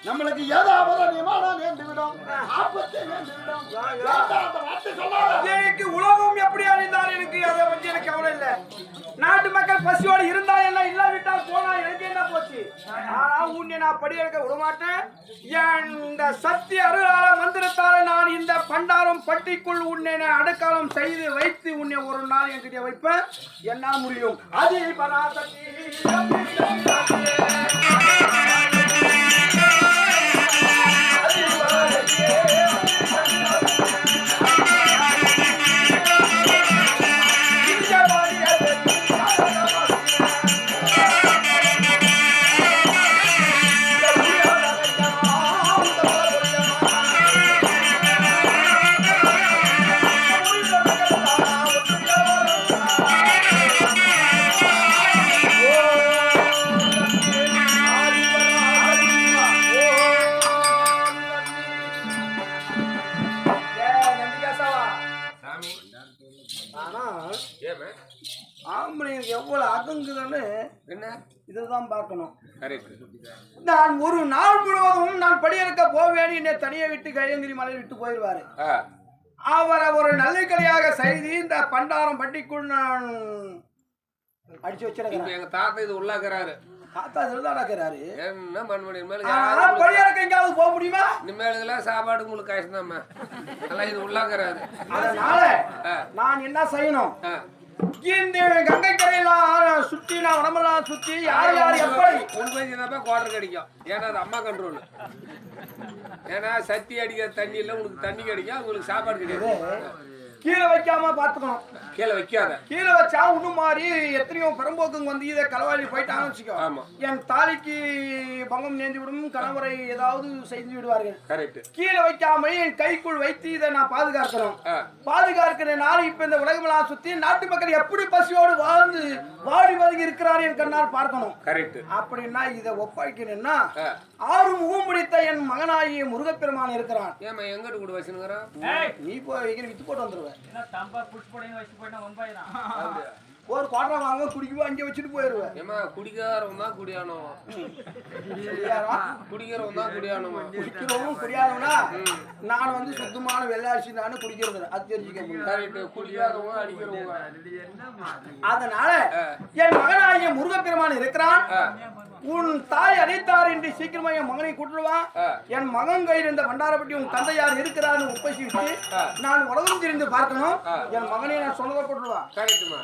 நம்மளுக்கு ஏதாவது விமானம் நேர்ந்துவிடும், ஆபத்து நேர்ந்துவிடும். எனக்கு உலகம் எப்படி அறிந்தால் எனக்கு அதை பற்றி எனக்கு கவலை இல்லை. நாட்டு மக்கள் பசியோடு இருந்தா என்ன, இல்லாவிட்டால் போனா எனக்கு என்ன போச்சு. ஆனா உன்னை நான் படியெடுக்க விட மாட்டேன். இந்த சக்தி அருளால மந்திரத்தால நான் இந்த பண்டாரம் பட்டிக்குள் உன்னை அடைக்காலம் செய்து வைத்து உன்னை ஒரு நாள் என்கிட்ட வைப்பேன். என்ன முடியும்? அது பராசக்தி இதுதான் பார்க்கணும். கரெக்ட். நான் ஒரு நாள் முழுவதும் நான் படியெடுக்க போவேன், என்னை தனியை விட்டு கையங்கிரி மலையை விட்டு போயிடுவாரு. அவரை ஒரு நல்லிக்கலையாக செய்து இந்த பண்டாரம் பட்டிக்குள் நான் அடிச்சு வச்சிருக்கேன். எங்க தாத்தா இது உள்ளாக்குறாரு. தாத்தா இதுதான் இருக்கிறாரு. என்ன மண்மணி மேல படியெடுக்க எங்கேயாவது போக முடியுமா? இனிமேலுக்கெல்லாம் சாப்பாடு உங்களுக்கு கஷ்டம்மா. எல்லாம் இது உள்ளாக்குறாரு. அதனால நான் என்ன செய்யணும்? இந்த கங்கை கரையெல்லாம் சுத்தி நான் உடம்பெல்லாம் சுத்தி யார் யார் எப்படி உண்மைதான் குவார்டர் கிடைக்கும். ஏன்னா அது அம்மா கண்ட்ரோல். ஏன்னா சத்தி அடிக்கிற தண்ணி இல்லை, உனக்கு தண்ணி கிடைக்கும், உங்களுக்கு சாப்பாடு கிடையாது. கீழே வைக்காம பாத்துக்கணும். கீழே வைக்காத. கீழே வச்சா இன்னும் மாதிரி எத்தனையோ பெரும்போக்குங்க வந்து இதை களவாடி போயிட்டாங்கன்னு வச்சுக்கோ. என் தாலிக்கு பங்கம் நேர்ந்து விடும், கணவரை ஏதாவது செய்து விடுவார்கள். கரெக்ட். கீழே வைக்காம என் கைக்குள் வைத்து இதை நான் பாதுகாக்கணும். பாதுகாக்கிறனால இப்ப இந்த உலகமெல்லாம் சுத்தி நாட்டு மக்கள் எப்படி பசியோடு வாழ்ந்து வாடி வதங்கி இருக்கிறார் என் கண்ணால் பார்க்கணும். கரெக்ட். அப்படின்னா இதை ஒப்படைக்கணும்னா 6 முகம் முடித்த என் மகனாகிய முருகப்பெருமான் இருக்கிறான். ஏமா எங்கிட்டு கூட வச்சுனுங்கிறான்? நீ போய் வித்து போட்டு வந்துருவேன். ஒரு ஒரு குவாட்டரை வாங்க குடிக்குவோ அங்கே வச்சுட்டு போயிருவேன். ஏமா குடிக்காரவன் தான் குடியானவன். குடிக்கிறவன் தான் குடியானவன். குடிக்கிறவன் குடியானவனா நான் வந்து சுத்தமான வெள்ளாட்சி நானு குடிக்கிறது. அது தெரிஞ்சுக்க. குடிக்காதவங்க அடிக்கிறவங்க. அதனால என் மகனாகிய முருகப்பெருமான் இருக்கிறான். உன் தாய் அடைத்தார் என்று சீக்கிரமா என் மகனை கூட்டுருவான். என் மகன் கையில் இந்த பண்டாரப்பட்டி உன் தந்தை யார் இருக்கிறான்னு ஒப்பசி வச்சு நான் உலகம் தெரிந்து பார்க்கணும். என் மகனை நான் சொன்னதை கூட்டுருவான். கரெக்டுமா.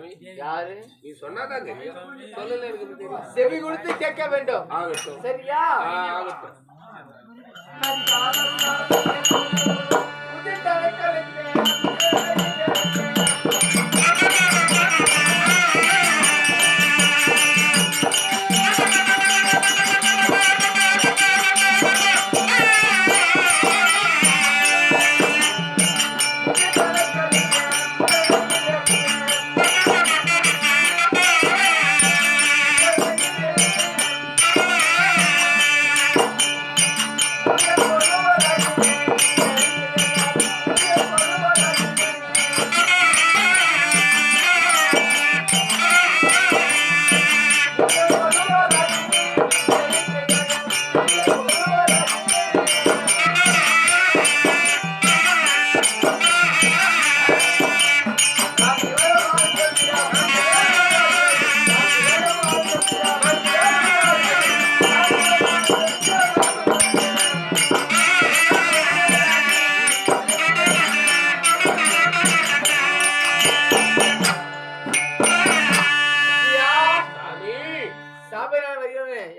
சாமி யாரு? நீ சொன்னாதான் தெரியும். சொல்லல எனக்கு தெரியும். செவி கொடுத்து கேட்க வேண்டும். ஆகட்டும். சரியா? ஆகட்டும்.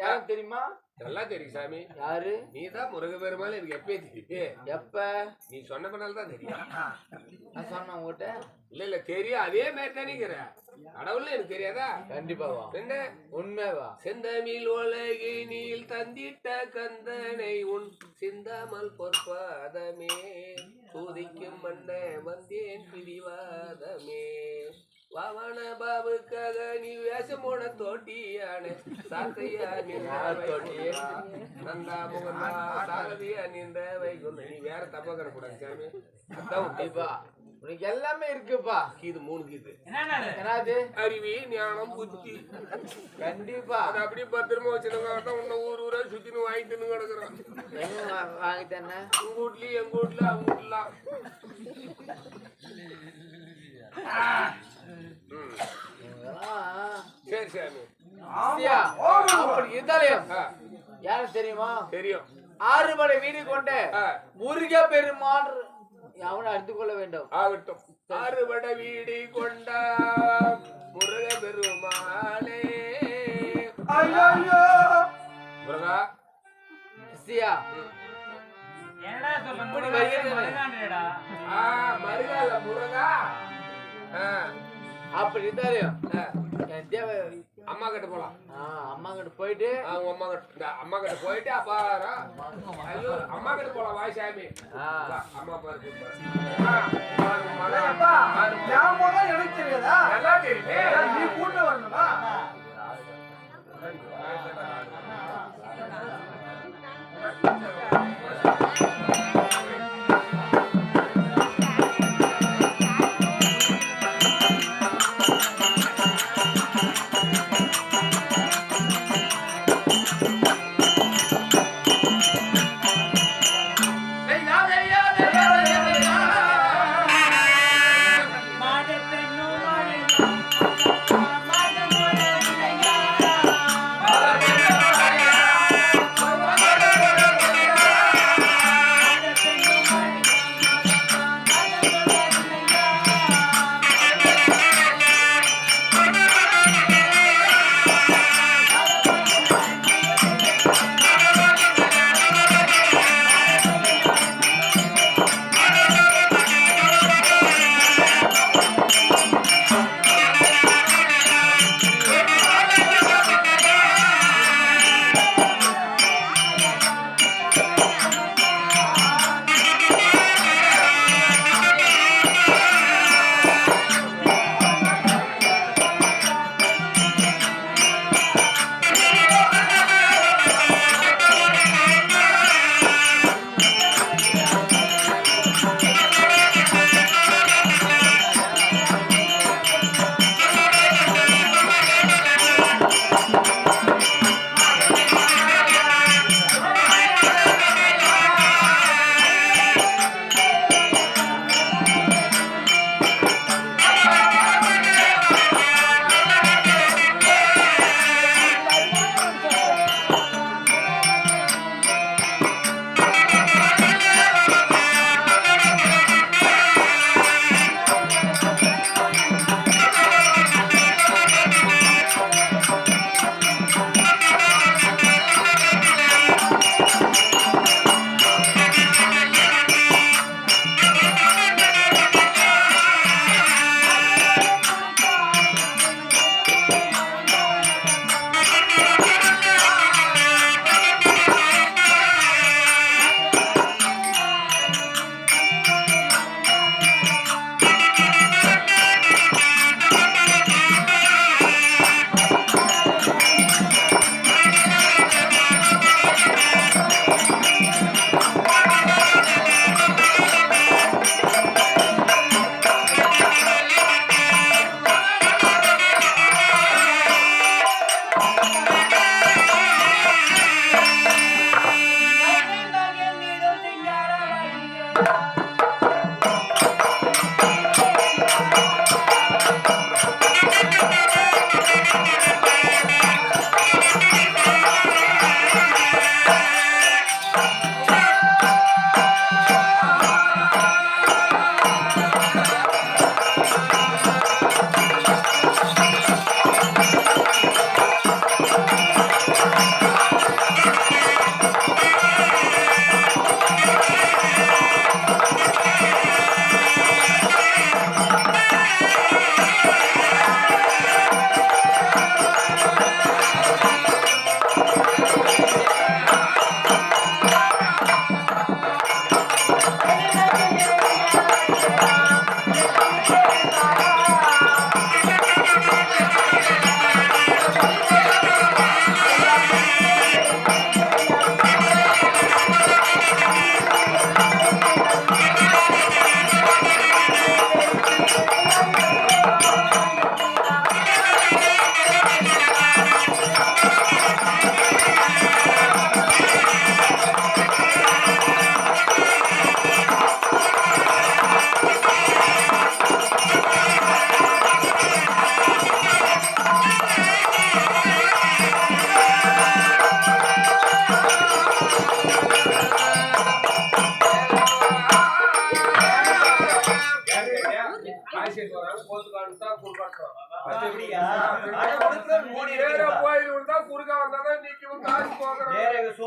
யாரும் தெரியுமா? நல்லா தெரியும் சாமி. யாரு? நீதான் முருகப்பெருமாள் எனக்கு எப்பயே தெரியும். எப்ப? நீ சொன்ன பண்ணால தான் தெரியும். நான் சொன்னேன் உங்ககிட்ட. இல்ல தெரியும். அதே மாதிரி தானேங்கிற கடவுள்ல எனக்கு தெரியாதா? கண்டிப்பாவா? என்ன உண்மைவா? செந்தமிழ் உலகினில் தந்திட்ட கந்தனை உன் சிந்தாமல் பொற்பாதமே சூதிக்கும் மன்ன வந்தேன் பிரிவாதமே வாவன பாபுக்காக நீ வேஷமோட தோட்டியான சாத்தையா நந்தா முகந்தா சாரதியா நின்ற வைகுந்த நீ வேற தப்பா கணக்கூடாது சாமி. அதான் கண்டிப்பா உனக்கு எல்லாமே இருக்குப்பா. இது 3 கீது. என்னது? அறிவி ஞானம் புத்தி. கண்டிப்பா அது அப்படியே பத்திரமா வச்சிருக்காங்க. உன்ன ஊரா சுத்தின்னு வாங்கிட்டு கிடக்குறான். எங்க வாங்கிட்டேன்னா? உங்க வீட்லயும் எங்க வீட்ல அவங்க வீட்டுலாம். சரி சாமி. அப்படி இருந்தாலும் யாரு தெரியுமா? தெரியும். 6 மடை வீடு கொண்ட முருக பெருமாள் அவனை அறிந்து கொள்ள வேண்டும். ஆகட்டும். 6 வட வீடு கொண்ட முருக பெருமாளே. ஐயோ முருகா இப்படி வருகிறேன். மருகால முருகா. அப்படி இருந்தாலும் என் தேவை அம்மா கிட்ட போலாம். அம்மா கிட்ட போயிட்டு அவங்க அம்மா கிட்ட போயிட்டு அப்பாரா ஐயோ அம்மா கிட்ட போலாம். வாய் சாமி. அம்மா பாரு. நான் முதல்ல எனக்கு தெரியாதா? நல்லா தெரியும். நீ கூட்ட வரணுமா? மாதத்தின்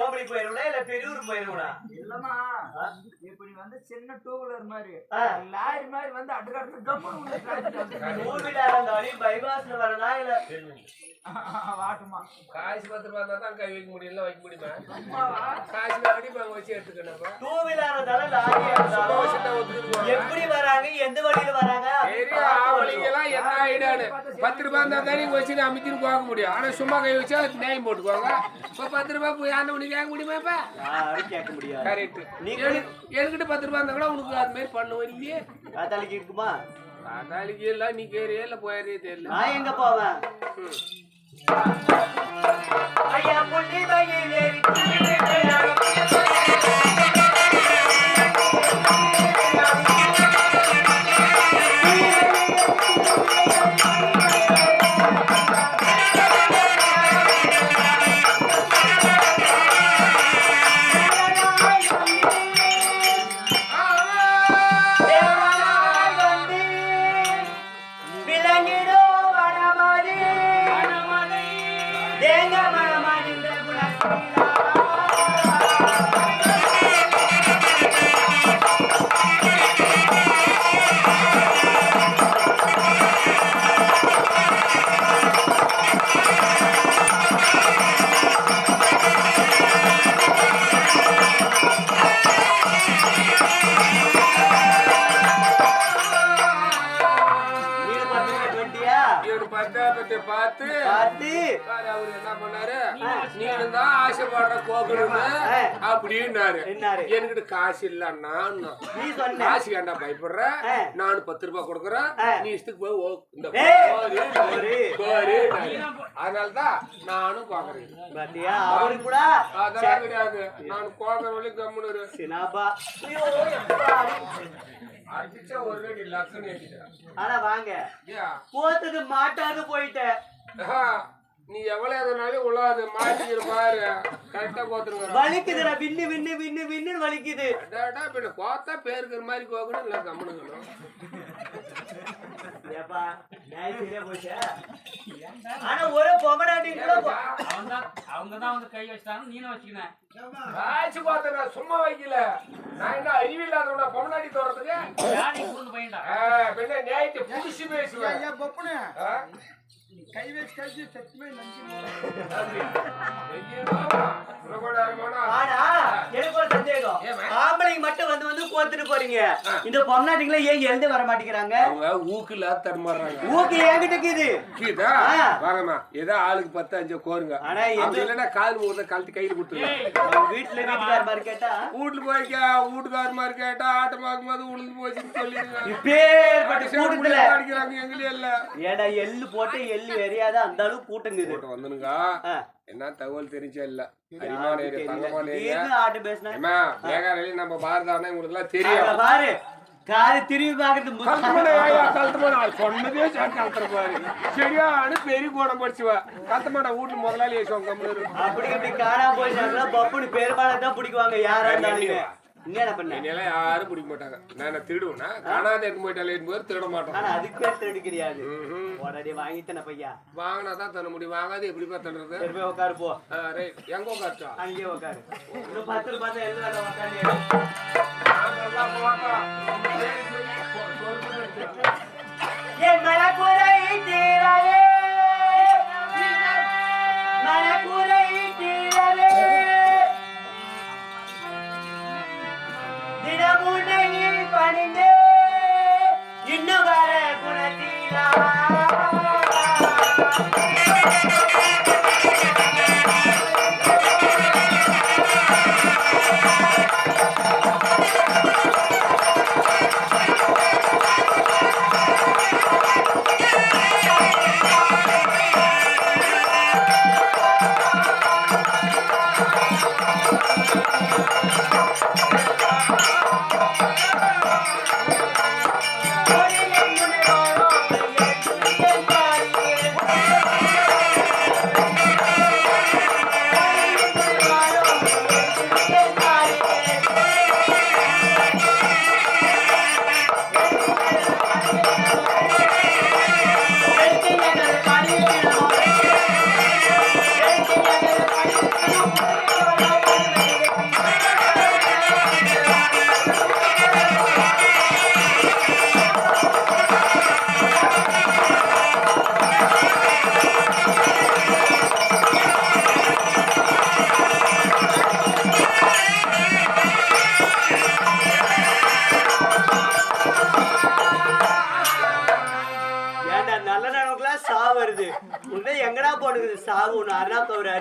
ஓம்படி போயிருவா இல்ல பெரியூர் போயிருவா இல்லம்மா இப்ப நீ வந்து சின்ன டூ வீலர் மாதிரி லாரி மாதிரி வந்து அடுக்கடுத்து கம்மன் டூ வீலர் இருந்தாலும் பைபாஸ்ல வரனா இல்ல வாட்டுமா காசு 10 ரூபா இருந்தா தான் கை வைக்க முடியல வைக்க முடியுமா காசு அடிப்பாங்க வச்சு எடுத்துக்கணும் டூ வீலர் இருந்தாலும் லாரி இருந்தாலும் எப்படி வராங்க எந்த வழியில வராங்க அவளிங்கெல்லாம் என்ன ஐடியானு 10 ரூபா இருந்தா தான் நீங்க வச்சு அமைச்சுன்னு போக முடியும் ஆனா சும்மா கை வச்சா நியாயம் போட்டுக்குவாங்க இப்ப 10 ரூபா போய் ஆண்ட உனக்கு கேட்க முடியுமா இப்ப யாரும் கேட்க முடியாது கரெக்ட் என்கிட்ட 10 ரூபா இருந்தா கூட உனக்கு அது மாதிரி பண்ணுவோம் இல்லையே காத்தாலிக்கு இருக்குமா காத்தாலிக்கு இல்ல நீ கேறியே இல்ல போயறியே தெரியல நான் எங்க போவேன் ஐயா புள்ளி பையிலே பார்த்து அவரு என்ன பண்ணாரு நீங்க தான் ஆசைப்படுற கோக்கணும்னு அப்படின்னாரு என்கிட்ட காசு இல்லன்னா காசு ஏண்டா பயப்படுற நானு 10 ரூபாய் கொடுக்குறேன் நீ இஷ்டத்துக்கு போய் அதனாலதான் நானும் கோக்குறேன் அதெல்லாம் கிடையாது நான் கோக்குற வழி கம்முன்னு அடிச்சா ஒரு ரெடி லட்சம் ஆனா வாங்க போத்துக்கு மாட்டாது போயிட்டேன் நீ எவ்வளவு எதனாலும் உள்ளாது மாட்டிக்கிற பாரு கரெக்டா போத்துருங்க வலிக்குதுடா வின்னு வின்னு வின்னு வின்னு வலிக்குது பின்ன கோத்தா பேருக்கிற மாதிரி கோக்கணும் இல்ல கம்முனுக்கணும் ஏப்பா நாய் சரியா போச்சா ஆனா ஒரு பொமடாட்டி அவங்கதான் வந்து கை வச்சாங்க நீனும் வச்சுக்கினேன் காய்ச்சி பார்த்தா சும்மா வைக்கல நான் என்ன அறிவில்லாதவனா பொமடாட்டி தோறதுக்கு பையன்டா பின்ன நியாயத்தை புடிச்சு பேசுவேன் கை வச்சு கழிச்சு சத்துமே நஞ்சு ஆனா எனக்கு ஒரு சந்தேகம் ஆம்பளைங்க மட்டும் வந்து வந்து கோத்துட்டு போறீங்க இந்த பொம்னாட்டிங்கள ஏன் எழுந்து வர மாட்டேங்கிறாங்க அவங்க ஊக்குல தரமாறாங்க ஊக்கு என்கிட்ட இருக்குது கீதா வாங்கம்மா ஏதோ ஆளுக்கு 10 5 கோருங்க ஆனா அப்படி இல்லைன்னா கால் மூர்ல கழட்டி கையில கொடுத்துருங்க வீட்டுல வீட்டுக்கார மாதிரி கேட்டா வீட்டுல போய்க்கா வீட்டுக்கார மாதிரி கேட்டா ஆட்டமாக்கும் போது உளுந்து போச்சுன்னு சொல்லிடுங்க இப்பேற்பட்ட கூட்டத்துல அடிக்கிறாங்க எங்களே இல்ல ஏடா எள்ளு போட்டு எள்ளு வெறியாத அந்த அளவுக்கு கூட்டங்குது போட்டு வந்துனுங்க என்ன தகவல் தெரிஞ்சா இல்ல ஆட்டு பேசினா நம்ம பாரதானே உங்களுக்கு எல்லாம் தெரியும் பாரு காது திரும்பி பாக்குறது சொன்னதே கலத்துற பாரு சரியான பெரிய கோணம் படிச்சுவா கலத்தமாடா வீட்டுல முதலாளி அப்படி அப்படி காணாம போயிட்டாங்களா பப்புனு பெருமாளதான் பிடிக்குவாங்க யாரா இருந்தாலும் என்ன பண்ண யாரும் பிடிக்க மாட்டாங்க நான் திருடுவேன்னா காணாத எடுத்து போயிட்டாலே திருட மாட்டோம் ஆனா அதுக்கு பேர் திருடு கிடையாது உடனே வாங்கித்தன பையா வாங்கினாதான் தர முடியும் வாங்காது எப்படிப்பா தண்ணுறது போய் உட்காரு போ எங்க உட்காருச்சா அங்கேயே உட்காரு 10 ரூபாய் எல்லாம் உட்காந்து என் மனக்குறை தீராலே மனக்குறை தீராலே தினமுனையில் பணிந்தே இன்னும் வர குணத்தீரா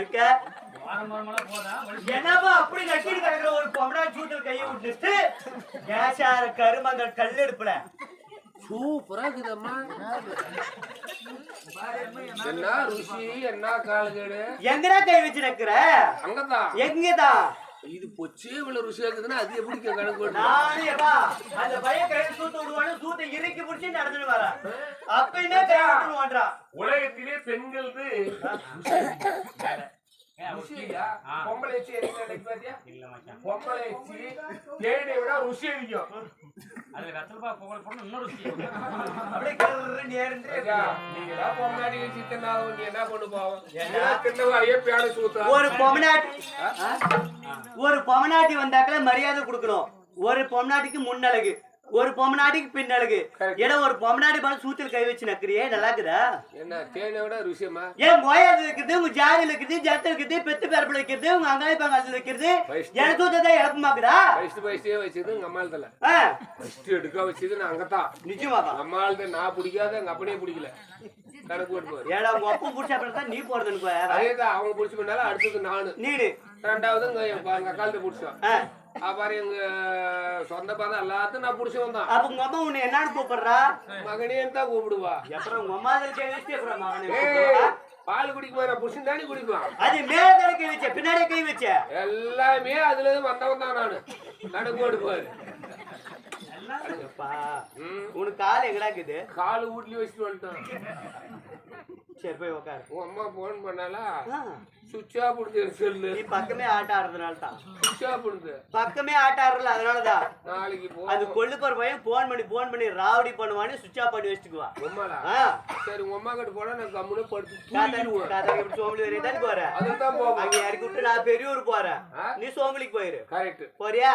இருக்க என்னப்பா அப்படி நக்கிட்டு கிடக்குற ஒரு பொம்பளை சூட்டில் கையை விட்டுட்டு கேசார கருமங்கள் கல்லெடுப்புல சூப்பரா இருக்குதம்மா. என்ன ருசி, என்ன கால்கேடு. எங்கடா கை வச்சு நக்குற? அங்கதான். எங்கதான்? இது பொச்சே இவ்வளவு ருசியா இருக்குதுன்னா அது எப்படி கணக்கு போட்டு? நானேப்பா அந்த பையன் கையில சூத்து விடுவானு சூத்தை இறுக்கி பிடிச்சி நடந்துட்டு வர அப்ப என்ன கை விட்டுருவான்றா. உலகத்திலே பெண்களுக்கு பொம்பளை தேனை விட ருசி அதிகம். அது ரத்தப்பா பொங்கல் போட்டு இன்னும் ருசி. அப்படியே கர்ரு நேர்ந்து நீங்க பொம்னாடி சித்தனாவும் நீ என்ன பண்ணு போவோம்? தின்னவாயே பேட சூத்தா. ஒரு பொமநாட்டி வந்தாக்கல மரியாதை கொடுக்கணும். ஒரு பொமநாட்டிக்கு முன்னழகு, ஒரு பொமநாட்டிக்கு பின்னழகு. ஏன்னா ஒரு பொமநாட்டி பால் சூத்தில் கை வச்சு நக்கிறியே நல்லா இருக்குதா? என்ன தேனை விட ருசியமா? ஏன் கோயாது இருக்குது, உங்க ஜாதியில் இருக்குது, ஜனத்தில் இருக்குது, பெத்து பேரப்பில் வைக்கிறது, உங்க அங்காளி பங்காளத்தில் வைக்கிறது, எனக்கு சூத்தான் இழப்பமாக்குதா? வயசு வச்சது உங்க அம்மாள்தல எடுக்க வச்சது நான் அங்கத்தான். நிச்சயமாதான் அம்மாள்த நான் பிடிக்காத எங்க அப்பனே பிடிக்கல. கணக்கு போட்டு போய் ஏடா உங்க அப்பா புடிச்சா தான் நீ போறதுன்னு அதேதான். அவங்க பிடிச்சி பண்ணாலும் அடுத்தது நானு, நீடு ரெண்டாவது எங்க அக்காலத்தை பிடிச்சோம். அப்புறம் எங்க சொந்த பதம் எல்லாத்தையும் நான் பிடிச்சி வந்தான். அப்ப உங்க அம்மா உன்னை என்னன்னு கூப்பிடுறா? மகனேன்னு தான் கூப்பிடுவா. அப்புறம் உங்க அம்மா பால் குடிக்குமா? நான் புடிச்சு தானே குடிக்குவான். அது மேல கை வச்ச பின்னாடியே கை வச்ச எல்லாமே அதுல இருந்து வந்தவன் தான் நானு. கணக்கு போட்டு போரு. உனக்கு கால் எங்கடா இருக்குது? காலு வீட்லயே வச்சுட்டு வந்துட்டான். சரி போய் உட்காரு. உன் அம்மா போன் பண்ணாலா? சுவிட்ச் ஆஃப் பண்ணுது செல்லு. நீ பக்கமே ஆட்ட ஆடுறதுனால தான். சுவிட்ச் ஆஃப் பண்ணுது. பக்கமே ஆட்ட ஆடுறல அதனாலதான். நாளைக்கு போ. அது கொள்ளுப்பர் பையன் போன் பண்ணி ராவடி பண்ணுவான்னு சுவிட்ச் ஆஃப் பண்ணி வச்சுக்குவா. உம்மாடா? சரி உங்க அம்மா கிட்ட போனா நான் கம்முனு படுத்து தூங்கிடுவேன். தாத்தா எப்படி சோம்பலி வரையும் போற? அதுதான் போவோம். அங்க இறக்கி விட்டு நான் பெரியூர் போறேன், நீ சோம்பலிக்கு போயிரு. கரெக்ட். போறியா?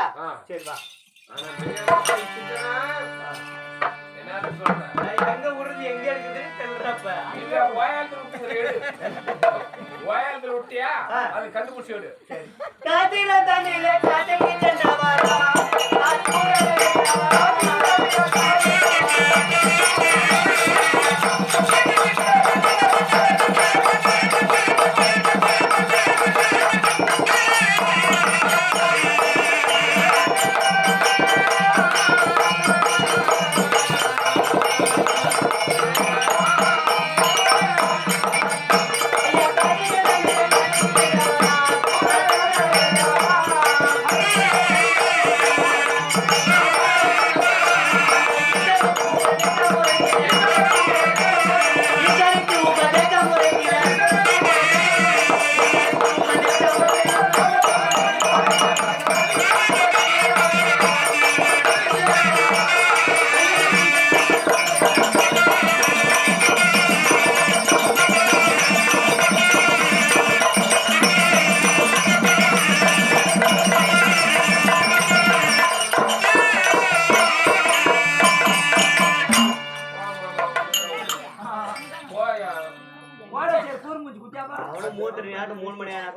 சரி வா. எங்க விடுறது எங்க எடுக்குதுன்னு தெரியறப்ப ஓயாலத்துல விட்டியா? அது கண்டுபிடிச்சு விடு. காத்தில தண்ணியில காத்தங்கி சென்றவாரா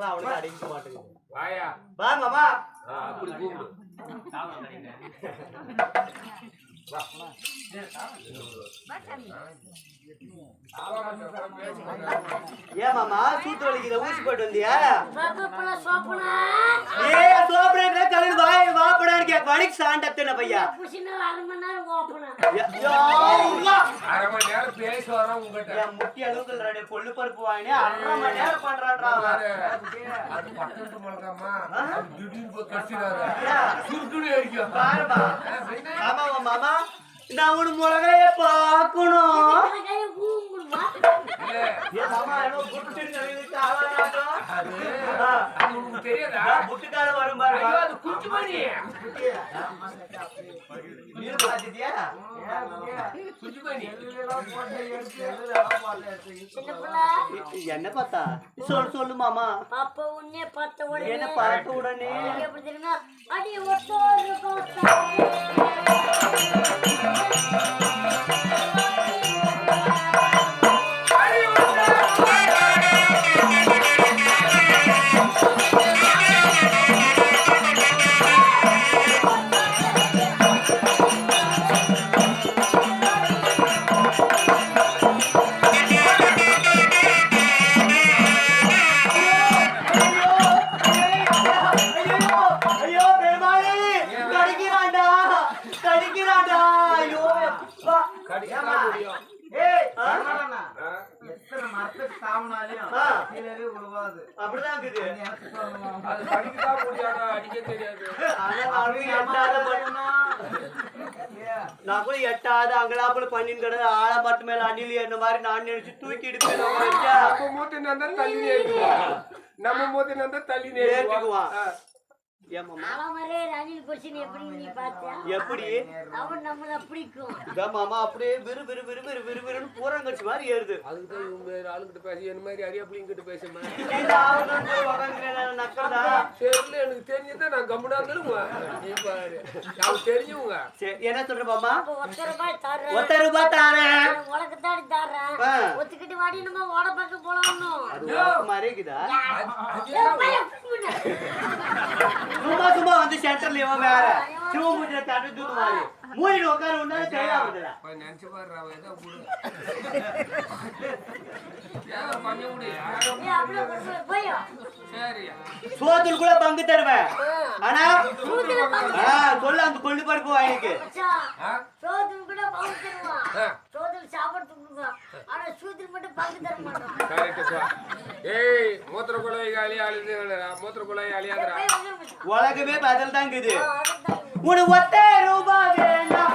அவனுக்கு அடிக்க மாட்டேங்குது. வாயா வா மாமா. அப்படி கூப்பிடு. ஏன் மாமா சூத்து வலிக்குத ஊசி போட்டு வந்தியா? சோப்புனா ஏ சோப்புனா கலந்து வாய் வாப்படான்னு கேக்க வலிக்கு சாண்டத்தன பையா. புசினா 1/2 மணி நேரம் ஓப்பனா. அரை மணி நேரம் பேச வரோம் உங்ககிட்ட. என் முட்டி அளவுக்கு ரெடி கொள்ளு பருப்பு வாங்கினே 1/2 மணி நேரம் பண்றான்டா. அது பக்கத்து மலக்கம்மா திடீர்னு போய் கடிச்சிடாத. சுருக்குடி அடிக்கும். பாருமா. ஆமா மாமா நான் உன் முளகைய பாக்கணும். ஏ மாமா என்ன குட்டு நெறிவிட்டு ஆளானாடா. அது உங்களுக்கு தெரியாதா? முட்டுக்கால வரும் பாரு. ஐயோ அது குச்சி மணி. நீ பாத்தியா? குச்சி மணி. என்ன பார்த்தா? சொல்லு மாமா. அப்ப உன்னை பார்த்த உடனே என்ன பார்த்த உடனே எப்படி தெரியுமா? அடி ஒட்டோரு கோட்டா. அப்படிதான் இருக்குது. அது படிக்கதான் முடியாது, அடிக்க தெரியாது. ஆனா நானும் எட்டாத நான் கூட எட்டாவது அங்கலாப்புல பண்ணின்னு கிடந்து ஆளை மட்டும் மேல அணில் என்ன மாதிரி நான் நினைச்சு தூக்கி எடுப்பேன். நம்ம மூத்தி நந்தா தள்ளி நேருக்குவான். நம்ம மூத்தி நந்தா தள்ளி நேருக்குவான். அலமரே ரணில் பொசிஷன் எப்படி நீ பார்த்தியா? எப்படி அவன் நம்மள பிடிக்கும். மாமா அப்படியே விறு விறு விறு விறு விறு விறுன்னு பூரங்கடிச்சு மாதிரி ஏறுது. அதுக்குதான் இவங்க ஆளுங்கிட்ட பேசி என்ன மாதிரி அடியாப்பிள்ளைங்கிட்ட பேசுமா நக்கறதா தெரியல, எனக்கு தெரிஞ்சுதான் நான் கம்முனா தருவேன். நீ பாரு, அவங்களுக்கு தெரிஞ்சவங்க. என்ன சொல்ற மாமா? ₹1 தர்றேன். ₹1 தாரேன். உனக்கு தாடி தர்றேன். ஒத்துக்கிட்டு வாடி நம்ம ஓட பக்கம் போலாம்னு. அது மறைக்குதா? சும்மா சும்மா வந்து சென்டர்ல இவன் வேற சிவமுத்திர தட்டு தூக்கு மாதிரி மூடிட்டு உட்கார உண்டாலும் தெரியாதுடா. நினைச்சு பாரு, அவன் ஏதோ கூட பண்ண முடியும். போயா சரியா, சோத்துல கூட பங்கு தருவேன். ஆனா சொல்ல அந்த கொள்ளு பருப்பு வாங்கிக்கு சோத்துல கூட பங்கு தருவான். சோத்துல சாப்பாடு தூக்குவான். ஆனா சூத்துல மட்டும் பங்கு தர மாட்டான். கரெக்ட். ஏய், மூத்திர குழாய் காலி ஆளுது, மூத்திர குழாய் அழியாதுடா. உலகமே பதில் தான் இருக்குது. உனக்கு ₹1 வேண்டாம்.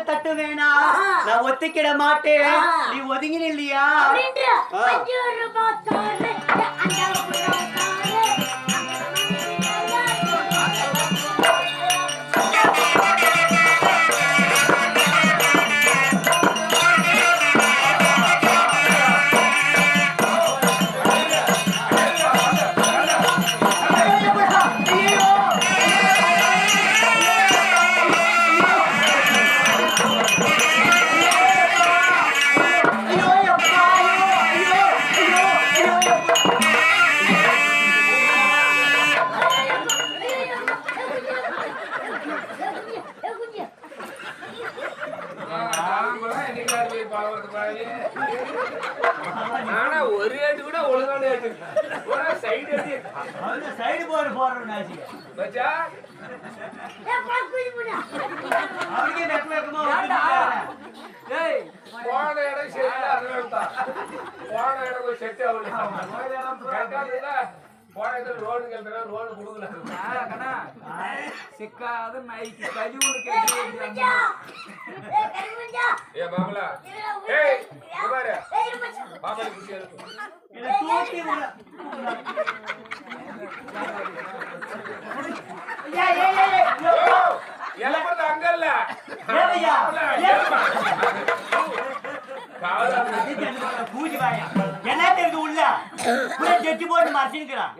தட்டு வேணா நான் ஒத்திக்கிட மாட்டேன். நீ ஒதுங்கின இல்லையா? ஆனா ஒரு ஏட்டு கூட ஒழுங்கான ஏட்டு சைடு சைடு போற போறேன் பச்சா. அவனுக்கே நெக் வைக்கமா போன இடம் சரியில்லை, அதனால தான் போன இடம் ஒரு செட் ஆகல. போன இடத்துல ரோடு கேட்கற ரோடு கொடுக்கல. சிக்காத நைட்டு கழி ஏ மாமலா, ஏய் பாரு மாமலா குடிச்சு இருக்கு. எல்லாம் அங்க இல்ல பூஜி வாயா என்ன தெரியுது உள்ள ஜெட்டி போட்டு மறைச்சிருக்கிறான்.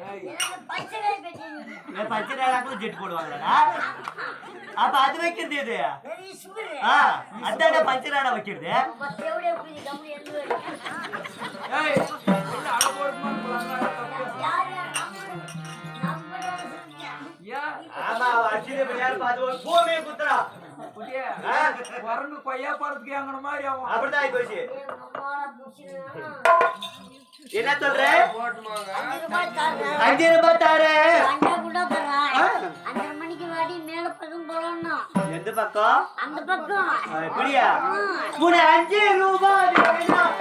பச்சை கூட ஜெட்டு போடுவாங்களா? அப்ப அது வைக்கிறது இது அதான் பச்சை நாடா வைக்கிறது. ஆமா அடிச்சு பார்த்து பூமியை குத்துறா. குரங்கு கொய்யா பழத்துக்கு ஏங்கின மாதிரி ஆகும். அப்படிதான் ஆகி போச்சு. என்ன சொல்ற? ₹5 தாரேன். 5 மணிக்கு வாடி மேல பக்கம் போகணும். எந்த பக்கம்? அந்த பக்கம். எப்படியா? உனக்கு ₹5 வேணும்.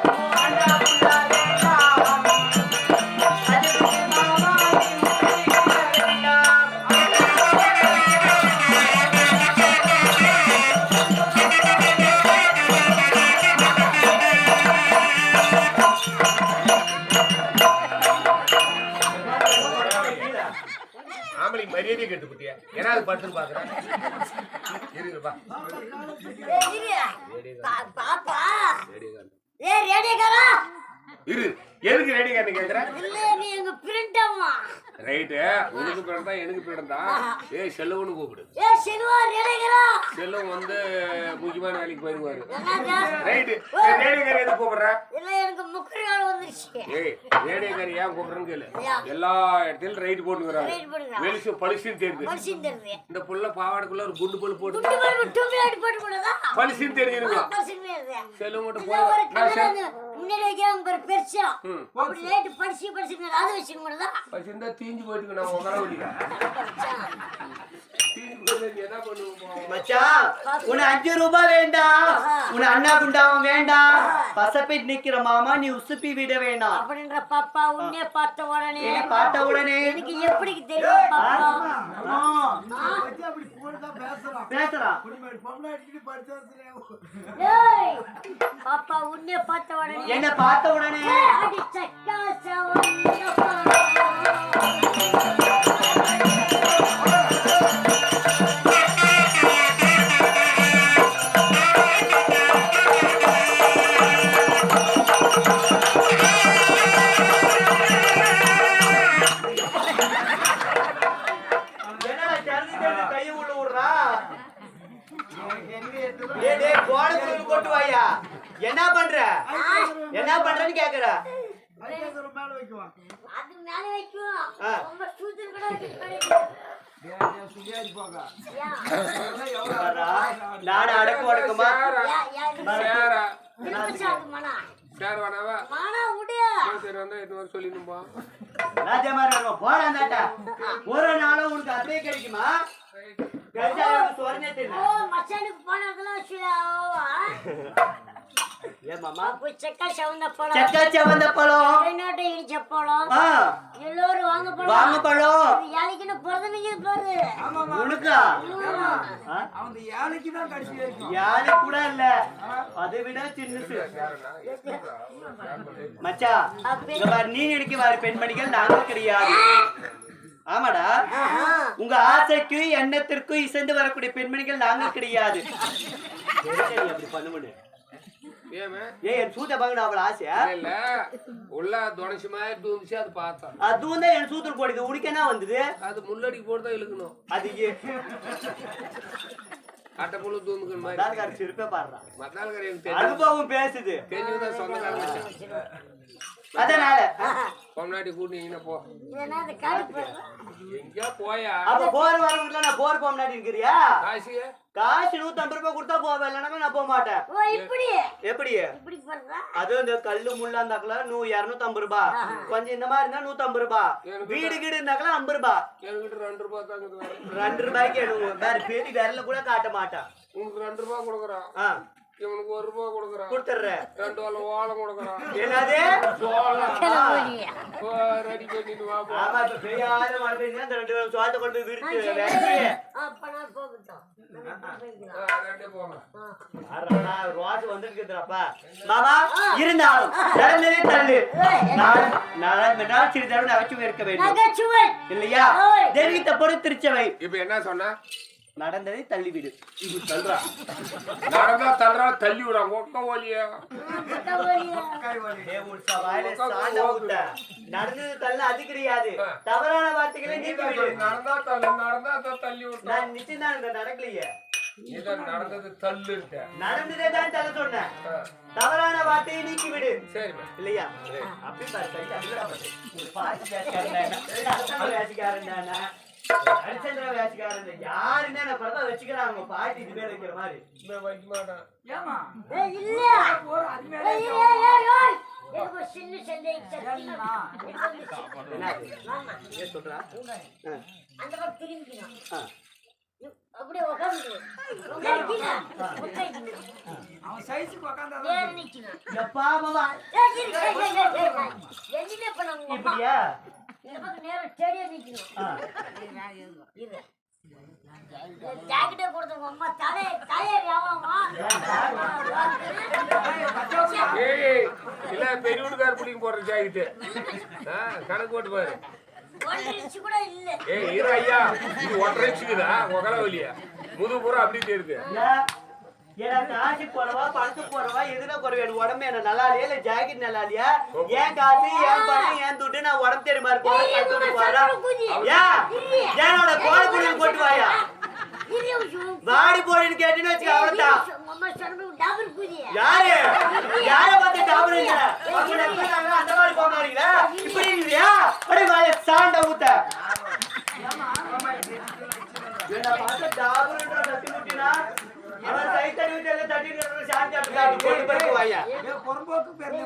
மரியாதை கேட்டு குட்டியா ஏன்னா அது படுத்து பாக்குறேன். இருங்கப்பா பாப்பா ஏ ரேடியோக்காரா இரு. எதுக்கு ரேடியோக்காரன் கேக்குற? இல்ல நீ எங்க பிரிண்டம்மா. ரைட்டு உனக்கு பிறந்தா எனக்கு பிறந்தா ஏய் செல்லுவனு கூப்பிடு ஏ செல்வா ரேடிகரா செல்லம் வந்து முக்கியமான வேலைக்கு போயிருவாரு என்னங்க ரைட்டு ரேடியோக்காரி எதுக்கு கூப்பிடுற இல்ல எனக்கு முக்கறியால வந்துருச்சு ஏய் ரேடியோக்காரி ஏன் கூப்பிடுறேன்னு கேளு எல்லா இடத்துலயும் ரைட்டு போட்டுக்கிறாரு ரைட் பண்ணுங்க வெளிச்சு பளிச்சுன்னு தெரியுது பரிசின் தெரியுது இந்த புள்ள பாவாடைக்குள்ள ஒரு குண்டு பல் போட்டு குட்டி பாரு டூபிளாட் போட்டு போடுதா பளிச்சுன்னு தெரிஞ்சிருக்கலாம் பரிசின் தெரியுது செல்லம் மட்டும் இல்ல போய் ஒரு நான் கண்ணாடி முன்னாடி வைக்காம பாரு பெருசா ம். அப்படி லைட் பரிசின் அது வச்சிருக்க முடியுதா பளிச்சுன்னு தீஞ்சு போயிட்டு நான் உங்களால வலிக்கிறேன் தீஞ்சு போய் என்ன பண்ணுவோம் மச்சான் உன 5 ரூபாய் வேண்டாம் உன அண்ணா குண்டாவும் வேண்டாம் பசப்பிட்டு நிக்கிற மாமா நீ உசுப்பி விட வேண்டாம் அப்படின்ற பாப்பா உன்னை பார்த்த உடனே என்னை பார்த்த உடனே எனக்கு எப்படி தெரியும் பாப்பா அப்படி போட்டுதான் பேசுறான் பேசுறான் பொம்னாடிக்கிட்டு படிச்சாச்சு ஏய் பாப்பா உன்னை பார்த்த உடனே என்ன பார்த்த உடனே அடி சக்கா சவந்தப்பா என்னடா சரதி கையை உள்ள விடுறா டேய் டேய் கோட தூக்கி கொண்டு வாயா என்ன பண்றன்னு கேக்குற மேல வைக்குவான் அது மேல வைக்கும் ஆ. ரொம்ப சூத்திர கூட கிடைக்கும் சுகாரி போக பாரா, நாடு அடக்கு அடக்குமா சேரா மனா சேர் வேணாவா மனா உடைய சரி வந்தா இன்னொரு சொல்லிடும்பா ராஜமாரி போறாண்டாட்டா ஒரு நாளும் உனக்கு அதே கிடைக்குமா கிடைச்சா சொரணே ஓ தெரியல மச்சானுக்கு போனதெல்லாம் ஏ மாமா போய் செக்கா சவந்த பழம் செக்கா செவந்த பழம் என்னோட இடிச்ச பழம் ஆ, எல்லாரும் வாங்க பழம் வாங்க பழம் யானைக்குன்னு பிறந்தவங்க பாரு உனக்கா ஆ? அவன் யானைக்கு தான் கடைசி வரைக்கும் யாரு கூட இல்ல அதை விட சின்னசு மச்சா இங்க பாரு நீ எடுக்க வாரு பெண்மணிகள் நாங்கள் கிடையாது ஆமாடா உங்க ஆசைக்கு எண்ணத்திற்கு இசைந்து வரக்கூடிய பெண்மணிகள் நாங்கள் கிடையாது எதுக்கு நீ அப்படி பண்ணுமுன்னு ஏமே ஏய் என் சூத்த பாங்கடா அவள ஆசையா இல்ல உள்ள துணைச்சு மாதிரி தூந்துச்சு அது பார்த்தோம் அதுவும் தான் என் சூத்தல் போடுது உனக்கென்ன வந்தது அது முள்ளடிக்கு போட்டு தான் இழுக்கணும் அது அட்டை புல்லு தூந்துக்கிற மாதிரி மத்தால்கார சிரிப்பே பாடுறான் மத்தாளுக்கார எனக்கு தெரியும் அனுபவம் பேசுது தெரிஞ்சுதான் சொந்தக்காரங்க அதனால பொம்னாட்டி கூட்டிங்கன்னா போ ஏன்னா அது காடு போடுறேன் எங்கேயா போயா அப்ப போர் வரவங்க நான் போர் போக முன்னாடி இருக்கிறியா காசு காசு 150 ரூபாய் கொடுத்தா போவேன் இல்லைன்னா நான் போக மாட்டேன் ஓ இப்படி எப்படி இப்படி போடுறா அதுவும் இந்த கல்லு முள்ளா இருந்தாக்கல 250 ரூபாய் கொஞ்சம் இந்த மாதிரி இருந்தா 150 ரூபாய் வீடு கீடு இருந்தாக்கல 50 ரூபாய் என்கிட்ட 2 ரூபாய் தாங்க 2 ரூபாய்க்கு எனக்கு வேற பேடி விரல கூட காட்ட மாட்டேன் உனக்கு 2 ரூபாய் கொடுக்குறான் ஆ, இவனுக்கு 1 ரூபாய் கொடுக்குறான் கொடுத்துடுறேன் 2 வாழை ஓலை கொடுக்குறான் என்னது ரெடி பண்ணிட்டு வா போ. ஆமா இப்ப பெரியார மழை பெய்யுதுன்னா இந்த 2 சோளத்தை கொண்டு போய் விரிச்சு வேறு அப்ப நான் போகட்டும் ரெண்டே போங்க ரோஸ் வந்துருக்குதுப்பா மாமா இருந்தாலும் நடந்ததே தள்ளு நான் சிறிதளவு நகைச்சுவை இருக்க வேண்டும் நகைச்சுவை இல்லையா தெய்வீகத்தை பொறுத்து திருச்சவை இப்ப என்ன சொன்ன நடந்ததை தள்ளிவிடு இது தள்ளுறா நடந்தா தள்ளுறா தள்ளி விடுறான் ஒக்க ஓலியா நடந்தது தள்ள அது கிடையாது தவறான வார்த்தைகளை நீக்கி விடு நடந்தா தள்ளி விடுறான் நான் நிச்சயம் தான் நடக்கலையே இதான் நடந்தது தள்ளுட்ட நடந்ததே தான் தள்ள சொன்னேன் தவறான வார்த்தையை நீக்கி விடு சரிம்மா இல்லையா அப்படி பாரு கை அடிக்கிறா பாரு. ஒரு பாட்டு வேசிக்காரன் தானே ஹரிச்சந்திர வேசிக்காரன் யாருன்னா நான் பிரதா வச்சுக்கிறான் அவங்க பாட்டி இது மேல வைக்கிற மாதிரி வைக்க மாட்டான் ஏமா இல்ல ஒரு அது மேல ஏய், ஏய், ஏய், ஏய். எனக்கு ஒரு சின்ன சந்தேகம் ஏன்னா, ஏன் சொல்றா அந்த பக்கம் திரும்பிக்கணும் ஆ. அப்படியே உட்காந்துக்கணும் அவன் சைஸுக்கு உக்காந்தா ஏறி நிக்கணும் எப்பா மாமா எதுவுமே பண்ண முடியும் இப்படியா இந்த பக்கம் நேரம் செடியா நிக்கணும் ஆ. இது ஜாக்கெட்டே கொடுத்த உங்க அம்மா தலையை வியாபாரமா ஏய் இல்ல பெரிய வீட்டுக்கார புள்ளிங்க போடுற ஜாக்கெட்டு கணக்கு போட்டு பாரு ஒன்றிச்சு கூட இல்ல ஏய் இரு ஐயா இது 1.5 இன்ச்சுக்குதா உகல வலியா முது பூரா அப்படி தெரியுது ஏன்? ஏன்னா காசு போறவா பணத்து போறவா எதுனா குறைவா எனக்கு உடம்பு என்ன நல்லா இல்லையா இல்ல ஜாக்கெட் நல்லா இல்லையா ஏன் காசு ஏன் பணம் ஏன் துட்டு நான் உடம்பு தேடி மாதிரி போறேன் ஏனோட கோழ புள்ளி போட்டு வாயா வாடி போடுன்னு கேட்டுன்னு வச்சுக்க அவ்வளவுதான் யாரு யார பார்த்து டாபர் அந்த மாதிரி போகாதீங்களா இப்படி இல்லையா அப்படியே வாய சாண்ட ஊத்த என்ன பார்த்து டாபர்ன்ற சத்தி முட்டினா அவன் கை தடி விட்டு எல்லாம் தட்டி சாந்தி அப்படி போட்டு போட்டு வாயா பொறம்போக்கு பேர்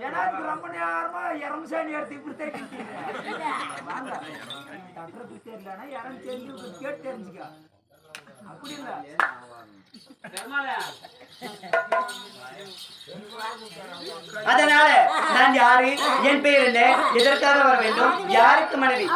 எனக்கு ரொம்ப நேரமா இறம்சாணி எடுத்து இப்படி தேடிட்டு வாங்க தட்டுறது தெரியலன்னா இறம் தெரிஞ்சு கேட்டு தெரிஞ்சுக்க அப்படி இல்ல அதனால நான் யாரு என் பெயர் என்ன எதற்காக வர வேண்டும் யாருக்கு மனைவி